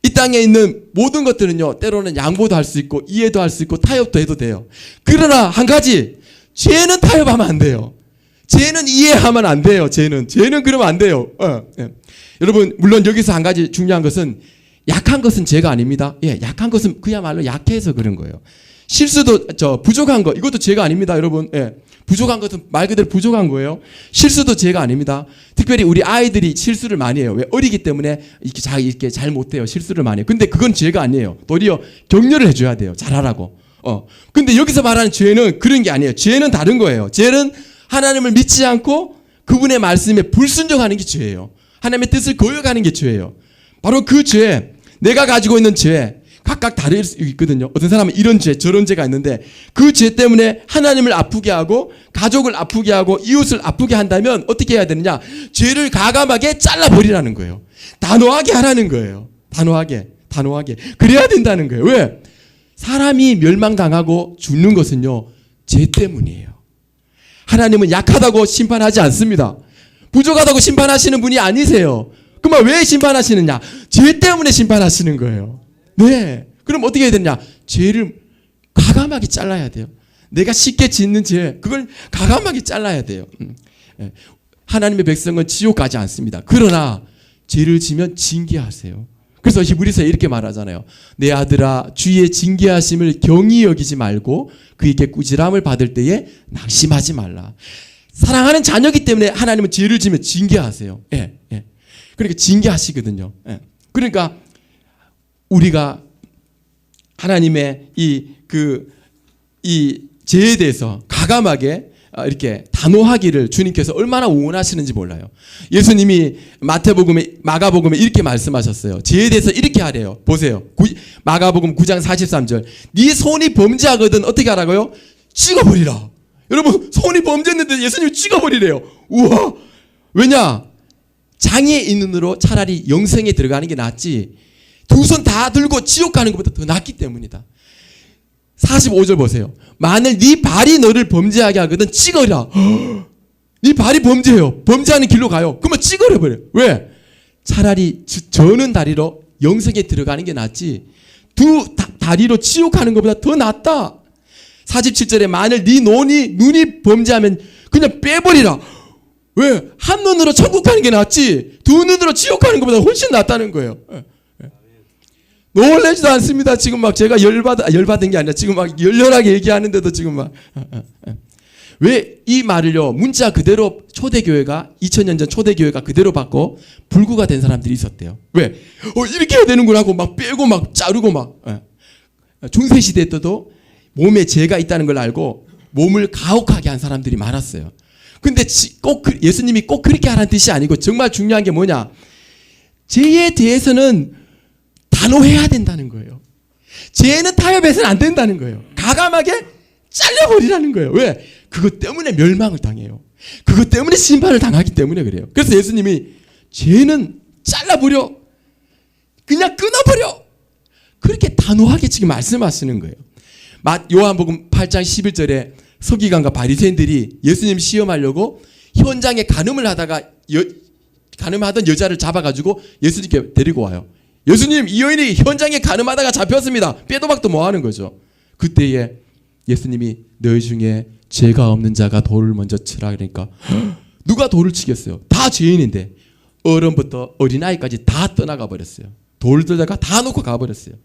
이 땅에 있는 모든 것들은요, 때로는 양보도 할 수 있고 이해도 할 수 있고 타협도 해도 돼요. 그러나 한 가지, 죄는 타협하면 안 돼요. 죄는 이해하면 안 돼요. 죄는 그러면 안 돼요. 여러분, 물론 여기서 한 가지 중요한 것은, 약한 것은 죄가 아닙니다. 약한 것은 그야말로 약해서 그런 거예요. 실수도 부족한 거, 이것도 죄가 아닙니다, 여러분. 부족한 것은 말 그대로 부족한 거예요. 실수도 죄가 아닙니다. 특별히 우리 아이들이 실수를 많이 해요. 왜? 어리기 때문에 이렇게 잘 못해요. 실수를 많이 해요. 근데 그건 죄가 아니에요. 도리어 격려를 해줘야 돼요. 잘하라고. 근데 여기서 말하는 죄는 그런 게 아니에요. 죄는 다른 거예요. 죄는 하나님을 믿지 않고 그분의 말씀에 불순종하는 게 죄예요. 하나님의 뜻을 거역하는 게 죄예요. 바로 그 죄, 내가 가지고 있는 죄, 각각 다를 수 있거든요. 어떤 사람은 이런 죄, 저런 죄가 있는데 그 죄 때문에 하나님을 아프게 하고 가족을 아프게 하고 이웃을 아프게 한다면 어떻게 해야 되느냐? 죄를 가감하게 잘라버리라는 거예요. 단호하게 하라는 거예요. 단호하게. 그래야 된다는 거예요. 왜? 사람이 멸망당하고 죽는 것은요, 죄 때문이에요. 하나님은 약하다고 심판하지 않습니다. 부족하다고 심판하시는 분이 아니세요. 그러면 왜 심판하시느냐? 죄 때문에 심판하시는 거예요. 네. 그럼 어떻게 해야 되느냐? 죄를 가감하게 잘라야 돼요. 내가 쉽게 짓는 죄, 그걸 가감하게 잘라야 돼요. 하나님의 백성은 지옥 가지 않습니다. 그러나 죄를 지면 징계하세요. 그래서 히브리서에 이렇게 말하잖아요. 내 아들아, 주의 징계하심을 경히 여기지 말고 그에게 꾸지람을 받을 때에 낙심하지 말라. 사랑하는 자녀이기 때문에 하나님은 죄를 지면 징계하세요. 그러니까 징계하시거든요. 그러니까 우리가 하나님의 이 죄에 대해서 가감하게 이렇게 단호하기를 주님께서 얼마나 원하시는지 몰라요. 예수님이 마가복음에 이렇게 말씀하셨어요. 죄에 대해서 이렇게 하래요. 보세요. 마가복음 9장 43절. 네 손이 범죄하거든 어떻게 하라고요? 찍어버리라. 여러분, 손이 범죄했는데 예수님이 찍어버리래요. 우와. 왜냐? 장애의 눈으로 차라리 영생에 들어가는 게 낫지, 두 손 다 들고 지옥 가는 것보다 더 낫기 때문이다. 45절 보세요. 만일 네 발이 너를 범죄하게 하거든 찍어라. 네 발이 범죄해요. 범죄하는 길로 가요. 그러면 찍어버려. 왜? 차라리 저는 다리로 영생에 들어가는 게 낫지 두 다리로 지옥 가는 것보다 더 낫다. 47절에 만일 네 눈이 범죄하면 그냥 빼버리라. 왜? 한 눈으로 천국 가는 게 낫지 두 눈으로 지옥 가는 것보다 훨씬 낫다는 거예요. 놀라지도 않습니다. 지금 막 제가 열받은 게 아니라 지금 막 열렬하게 얘기하는데도 지금 막. 왜 이 말을요, 문자 그대로 초대교회가 2000년 전 초대교회가 그대로 받고 불구가 된 사람들이 있었대요. 왜? 이렇게 해야 되는구나 하고 막 빼고 막 자르고 막. 중세 시대 때도 몸에 죄가 있다는 걸 알고 몸을 가혹하게 한 사람들이 많았어요. 근데 꼭 예수님이 꼭 그렇게 하라는 뜻이 아니고 정말 중요한 게 뭐냐? 죄에 대해서는 단호해야 된다는 거예요. 죄는 타협해서는 안 된다는 거예요. 가감하게 잘라버리라는 거예요. 왜? 그것 때문에 멸망을 당해요. 그것 때문에 심판을 당하기 때문에 그래요. 그래서 예수님이 죄는 잘라버려. 그냥 끊어버려. 그렇게 단호하게 지금 말씀하시는 거예요. 요한복음 8장 11절에 서기관과 바리새인들이 예수님 시험하려고 현장에 간음을 하다가 간음하던 여자를 잡아가지고 예수님께 데리고 와요. 예수님, 이 여인이 현장에 간음하다가 잡혔습니다. 빼도 박도 뭐 하는 거죠. 그때에 예수님이 너희 중에 죄가 없는 자가 돌을 먼저 치라 그러니까 누가 돌을 치겠어요? 다 죄인인데 어른부터 어린아이까지 다 떠나가 버렸어요. 돌 들다가 다 놓고 가버렸어요.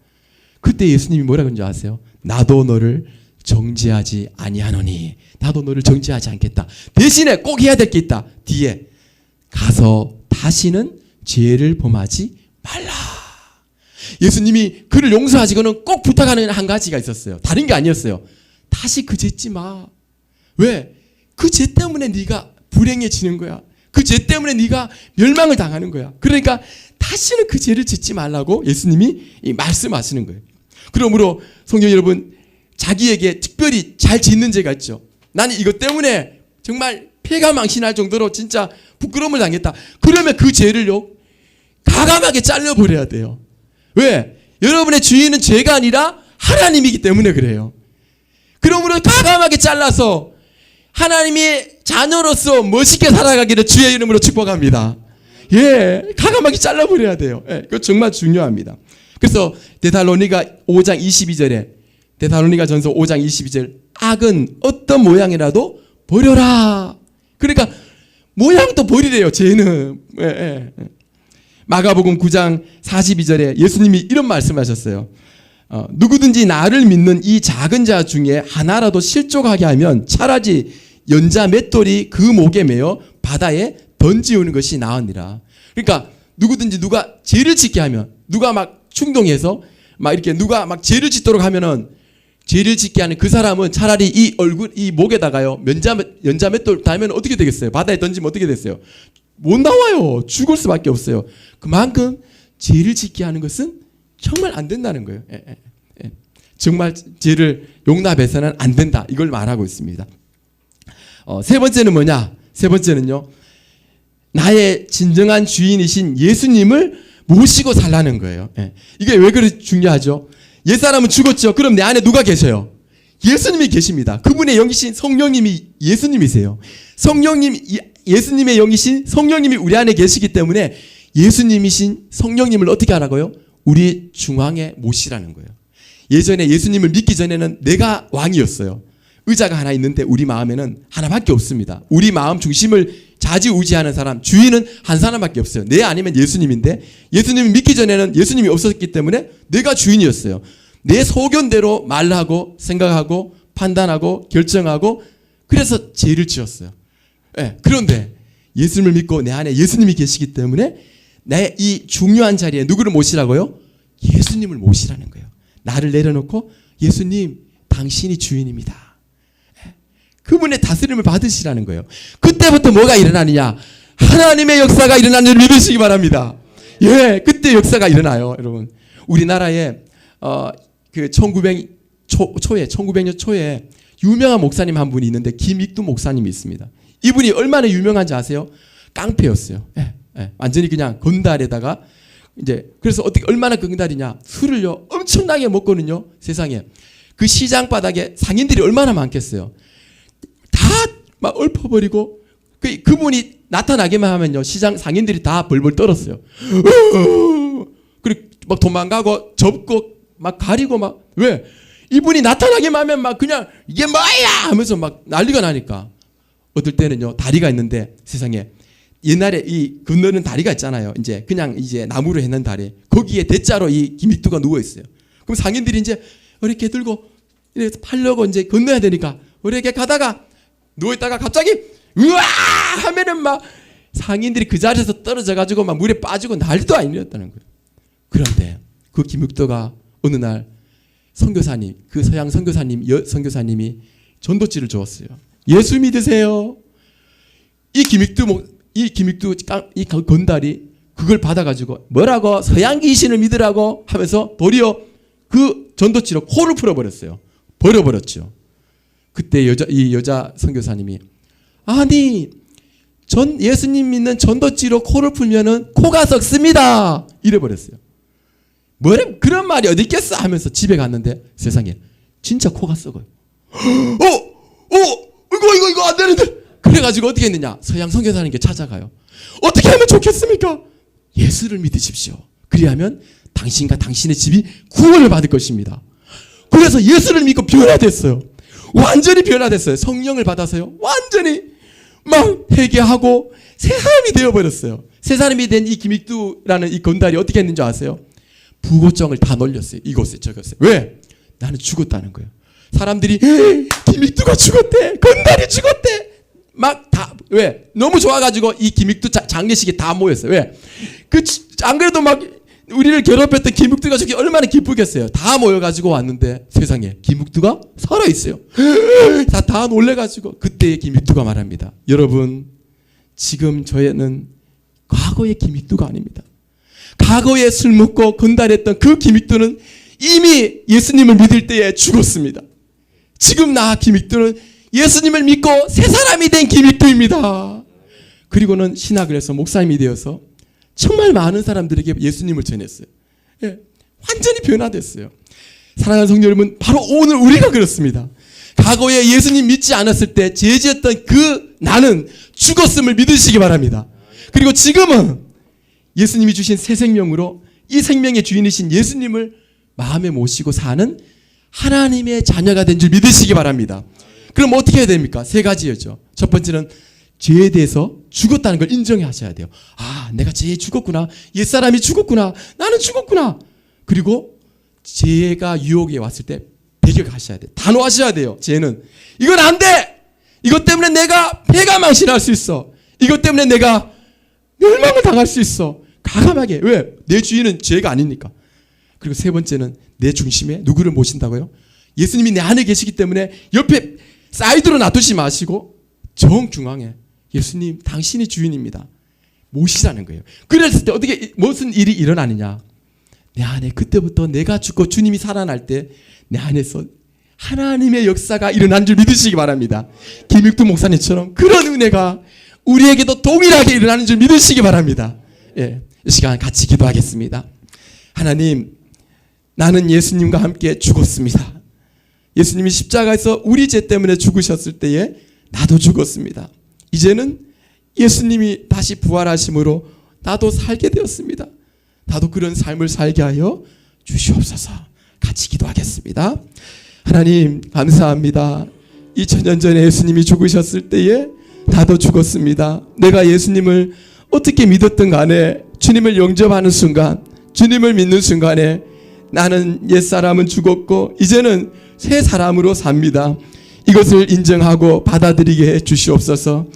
그때 예수님이 뭐라 그런지 아세요? 나도 너를 정죄하지 아니하노니. 나도 너를 정죄하지 않겠다. 대신에 꼭 해야 될 게 있다. 뒤에 가서 다시는 죄를 범하지 말라. 예수님이 그를 용서하시고는 꼭 부탁하는 한 가지가 있었어요. 다른 게 아니었어요. 다시 그 죄 짓지 마. 왜? 그 죄 때문에 네가 불행해지는 거야. 그 죄 때문에 네가 멸망을 당하는 거야. 그러니까 다시는 그 죄를 짓지 말라고 예수님이 말씀하시는 거예요. 그러므로 성도 여러분, 자기에게 특별히 잘 짓는 죄가 있죠. 나는 이것 때문에 정말 폐가 망신할 정도로 진짜 부끄러움을 당했다. 그러면 그 죄를요 가감하게 잘라버려야 돼요. 왜? 여러분의 주인은 죄가 아니라 하나님이기 때문에 그래요. 그러므로 가감하게 잘라서 하나님의 자녀로서 멋있게 살아가기를 주의 이름으로 축복합니다. 예, 가감하게 잘라버려야 돼요. 예, 그거 정말 중요합니다. 그래서 데살로니가 5장 22절에 데살로니가 전서 5장 22절 악은 어떤 모양이라도 버려라. 그러니까 모양도 버리래요. 죄는. 예, 예. 마가복음 9장 42절에 예수님이 이런 말씀하셨어요. 누구든지 나를 믿는 이 작은 자 중에 하나라도 실족하게 하면 차라리 연자 맷돌이 그 목에 매어 바다에 던지우는 것이 나으니라. 그러니까 누구든지 누가 죄를 짓게 하면 누가 막 충동해서 막 이렇게 누가 막 죄를 짓도록 하면은 죄를 짓게 하는 그 사람은 차라리 이 목에다가요 연자 맷돌 달면 어떻게 되겠어요? 바다에 던지면 어떻게 됐어요? 못 나와요. 죽을 수밖에 없어요. 그만큼 죄를 짓게 하는 것은 정말 안 된다는 거예요. 정말 죄를 용납해서는 안 된다. 이걸 말하고 있습니다. 세 번째는 뭐냐? 세 번째는요. 나의 진정한 주인이신 예수님을 모시고 살라는 거예요. 이게 왜 그렇게 중요하죠? 옛사람은 죽었죠. 그럼 내 안에 누가 계셔요? 예수님이 계십니다. 그분의 영이신 성령님이 예수님이세요. 예수님의 영이신 성령님이 우리 안에 계시기 때문에 예수님이신 성령님을 어떻게 하라고요? 우리 중앙에 모시라는 거예요. 예전에 예수님을 믿기 전에는 내가 왕이었어요. 의자가 하나 있는데 우리 마음에는 하나밖에 없습니다. 우리 마음 중심을 좌지우지하는 사람, 주인은 한 사람밖에 없어요. 내 아니면 예수님인데 예수님을 믿기 전에는 예수님이 없었기 때문에 내가 주인이었어요. 내 소견대로 말하고 생각하고 판단하고 결정하고 그래서 죄를 지었어요. 그런데 예수님을 믿고 내 안에 예수님이 계시기 때문에 내 이 중요한 자리에 누구를 모시라고요? 예수님을 모시라는 거예요. 나를 내려놓고 예수님 당신이 주인입니다. 그분의 다스림을 받으시라는 거예요. 그때부터 뭐가 일어나느냐? 하나님의 역사가 일어나는 줄 믿으시기 바랍니다. 예, 그때 역사가 일어나요, 여러분. 우리나라에 그 1900년 초에 유명한 목사님 한 분이 있는데 김익두 목사님이 있습니다. 이분이 얼마나 유명한지 아세요? 깡패였어요. 완전히 그냥 건달에다가 이제 그래서 어떻게 얼마나 건달이냐? 술을요 엄청나게 먹거든요. 세상에 그 시장 바닥에 상인들이 얼마나 많겠어요. 다 막 엎어버리고 그분이 나타나기만 하면요 시장 상인들이 다 벌벌 떨었어요. 그리고 막 도망가고 접고 막 가리고 막 왜? 이분이 나타나기만 하면 막 그냥 이게 뭐야 하면서 막 난리가 나니까 어떨 때는요 다리가 있는데 세상에 옛날에 이 건너는 다리가 있잖아요. 이제 그냥 이제 나무로 해놓은 다리 거기에 대자로 이 김익두가 누워 있어요. 그럼 상인들이 이제 이렇게 들고 이렇게 팔려고 이제 건너야 되니까 이렇게 가다가 누워 있다가 갑자기 으아 하면은 막 상인들이 그 자리에서 떨어져 가지고 막 물에 빠지고 난리도 아니었다는 거예요. 그런데 그 김익두가 어느 날 선교사님, 그 서양 선교사님이 전도지를 주었어요. 예수 믿으세요. 이 건달이 그걸 받아가지고 뭐라고 서양 귀신을 믿으라고 하면서 도리어 그 전도지로 코를 풀어버렸어요. 버려버렸죠. 그때 이 여자 선교사님이 아니 예수님 믿는 전도지로 코를 풀면은 코가 썩습니다. 이래버렸어요. 뭐래 그런 말이 어디 있겠어 하면서 집에 갔는데 세상에 진짜 코가 썩어요. 이거 안 되는데. 그래가지고 어떻게 했느냐? 서양 선교사님께 찾아가요. 어떻게 하면 좋겠습니까? 예수를 믿으십시오. 그리하면 당신과 당신의 집이 구원을 받을 것입니다. 그래서 예수를 믿고 변화됐어요. 완전히 변화됐어요. 성령을 받아서요. 완전히 막 회개하고 새 사람이 되어버렸어요. 새 사람이 된 이 김익두라는 이 건달이 어떻게 했는지 아세요? 부고장을 다 놀렸어요. 이곳에 저곳에. 왜? 나는 죽었다는 거예요. 사람들이 김익두가 죽었대. 건달이 죽었대. 막 다 왜? 너무 좋아가지고 이 김익두 장례식에 다 모였어요. 왜? 안 그래도 막 우리를 괴롭혔던 김익두가 저기 얼마나 기쁘겠어요. 다 모여가지고 왔는데 세상에 김익두가 살아있어요. 다 놀래가지고 그때의 김익두가 말합니다. 여러분 지금 저희는 과거의 김익두가 아닙니다. 과거에 술 먹고 건달했던 그 김익두는 이미 예수님을 믿을 때에 죽었습니다. 지금 나 김익두는 예수님을 믿고 새 사람이 된 김익두입니다. 그리고는 신학을 해서 목사님이 되어서 정말 많은 사람들에게 예수님을 전했어요. 예, 완전히 변화됐어요. 사랑하는 성도 여러분, 바로 오늘 우리가 그렇습니다. 과거에 예수님 믿지 않았을 때 죄지었던 그 나는 죽었음을 믿으시기 바랍니다. 그리고 지금은 예수님이 주신 새 생명으로 이 생명의 주인이신 예수님을 마음에 모시고 사는 하나님의 자녀가 된 줄 믿으시기 바랍니다. 그럼 어떻게 해야 됩니까? 세 가지였죠. 첫 번째는 죄에 대해서 죽었다는 걸 인정하셔야 돼요. 아, 내가 죄에 죽었구나. 옛사람이 죽었구나. 나는 죽었구나. 그리고 죄가 유혹에 왔을 때 배격하셔야 돼요. 단호하셔야 돼요. 죄는 이건 안 돼. 이것 때문에 내가 폐가 망신할 수 있어. 이것 때문에 내가 멸망을 당할 수 있어. 과감하게. 왜? 내 주인은 죄가 아니니까. 그리고 세 번째는 내 중심에 누구를 모신다고요? 예수님이 내 안에 계시기 때문에 옆에 사이드로 놔두지 마시고 정중앙에 예수님 당신이 주인입니다. 모시라는 거예요. 그랬을 때 어떻게 무슨 일이 일어나느냐? 내 안에 그때부터 내가 죽고 주님이 살아날 때 내 안에서 하나님의 역사가 일어난 줄 믿으시기 바랍니다. 김익두 목사님처럼 그런 은혜가 우리에게도 동일하게 일어나는 줄 믿으시기 바랍니다. 예, 이 시간 같이 기도하겠습니다. 하나님, 나는 예수님과 함께 죽었습니다. 예수님이 십자가에서 우리 죄 때문에 죽으셨을 때에 나도 죽었습니다. 이제는 예수님이 다시 부활하심으로 나도 살게 되었습니다. 나도 그런 삶을 살게 하여 주시옵소서. 같이 기도하겠습니다. 하나님 감사합니다. 2000년 전에 예수님이 죽으셨을 때에 나도 죽었습니다. 내가 예수님을 어떻게 믿었든 간에 주님을 영접하는 순간, 주님을 믿는 순간에 나는 옛사람은 죽었고 이제는 새 사람으로 삽니다. 이것을 인정하고 받아들이게 해 주시옵소서.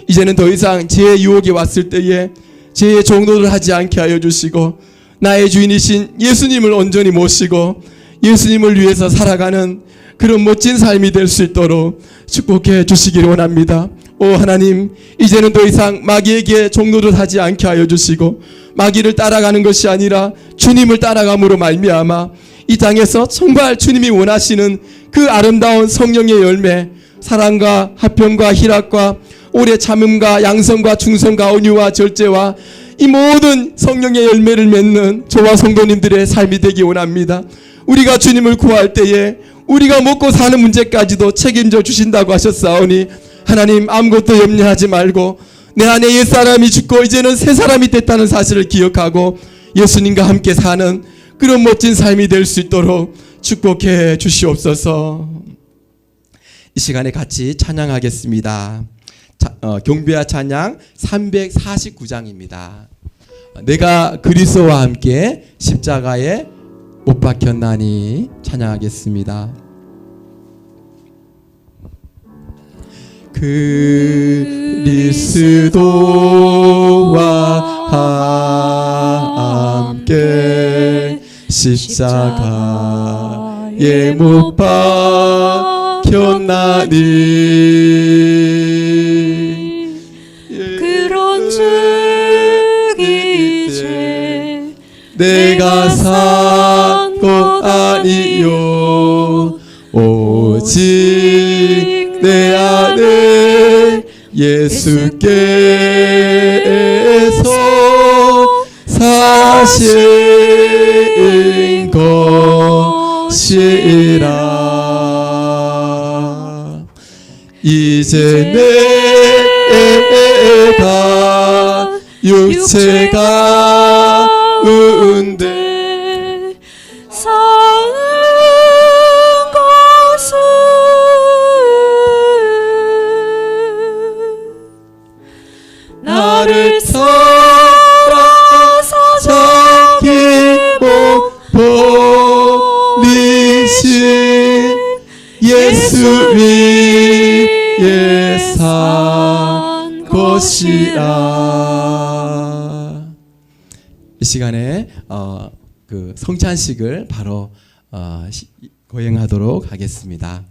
이제는 더 이상 죄의 유혹이 왔을 때에 죄의 종노를 하지 않게 하여 주시고 나의 주인이신 예수님을 온전히 모시고 예수님을 위해서 살아가는 그런 멋진 삶이 될 수 있도록 축복해 주시기를 원합니다. 오 하나님, 이제는 더 이상 마귀에게 종노를 하지 않게 하여 주시고 마귀를 따라가는 것이 아니라 주님을 따라감으로 말미암아 이 땅에서 정말 주님이 원하시는 그 아름다운 성령의 열매, 사랑과 화평과 희락과 오래 참음과 양성과 충성과 온유와 절제와 이 모든 성령의 열매를 맺는 저와 성도님들의 삶이 되기 원합니다. 우리가 주님을 구할 때에 우리가 먹고 사는 문제까지도 책임져 주신다고 하셨사오니 하나님, 아무것도 염려하지 말고 내 안에 옛사람이 죽고 이제는 새 사람이 됐다는 사실을 기억하고 예수님과 함께 사는 그런 멋진 삶이 될 수 있도록 축복해 주시옵소서. 이 시간에 같이 찬양하겠습니다. 경배와 찬양 349장입니다. 내가 그리스도와 함께 십자가에 못 박혔나니 찬양하겠습니다. 그리스도와 함께 십자가에 예 못 박혔나니 그런즉 이제 내가 산 것 아니요 오직 내 안에 예수께서 사신 것이라 이제 내가 육체가 은데 사은 것은 나를 사랑하사 자기 몸 버리신 예수 위에 산 것이라. 이 시간에 그 성찬식을 바로 거행하도록 하겠습니다.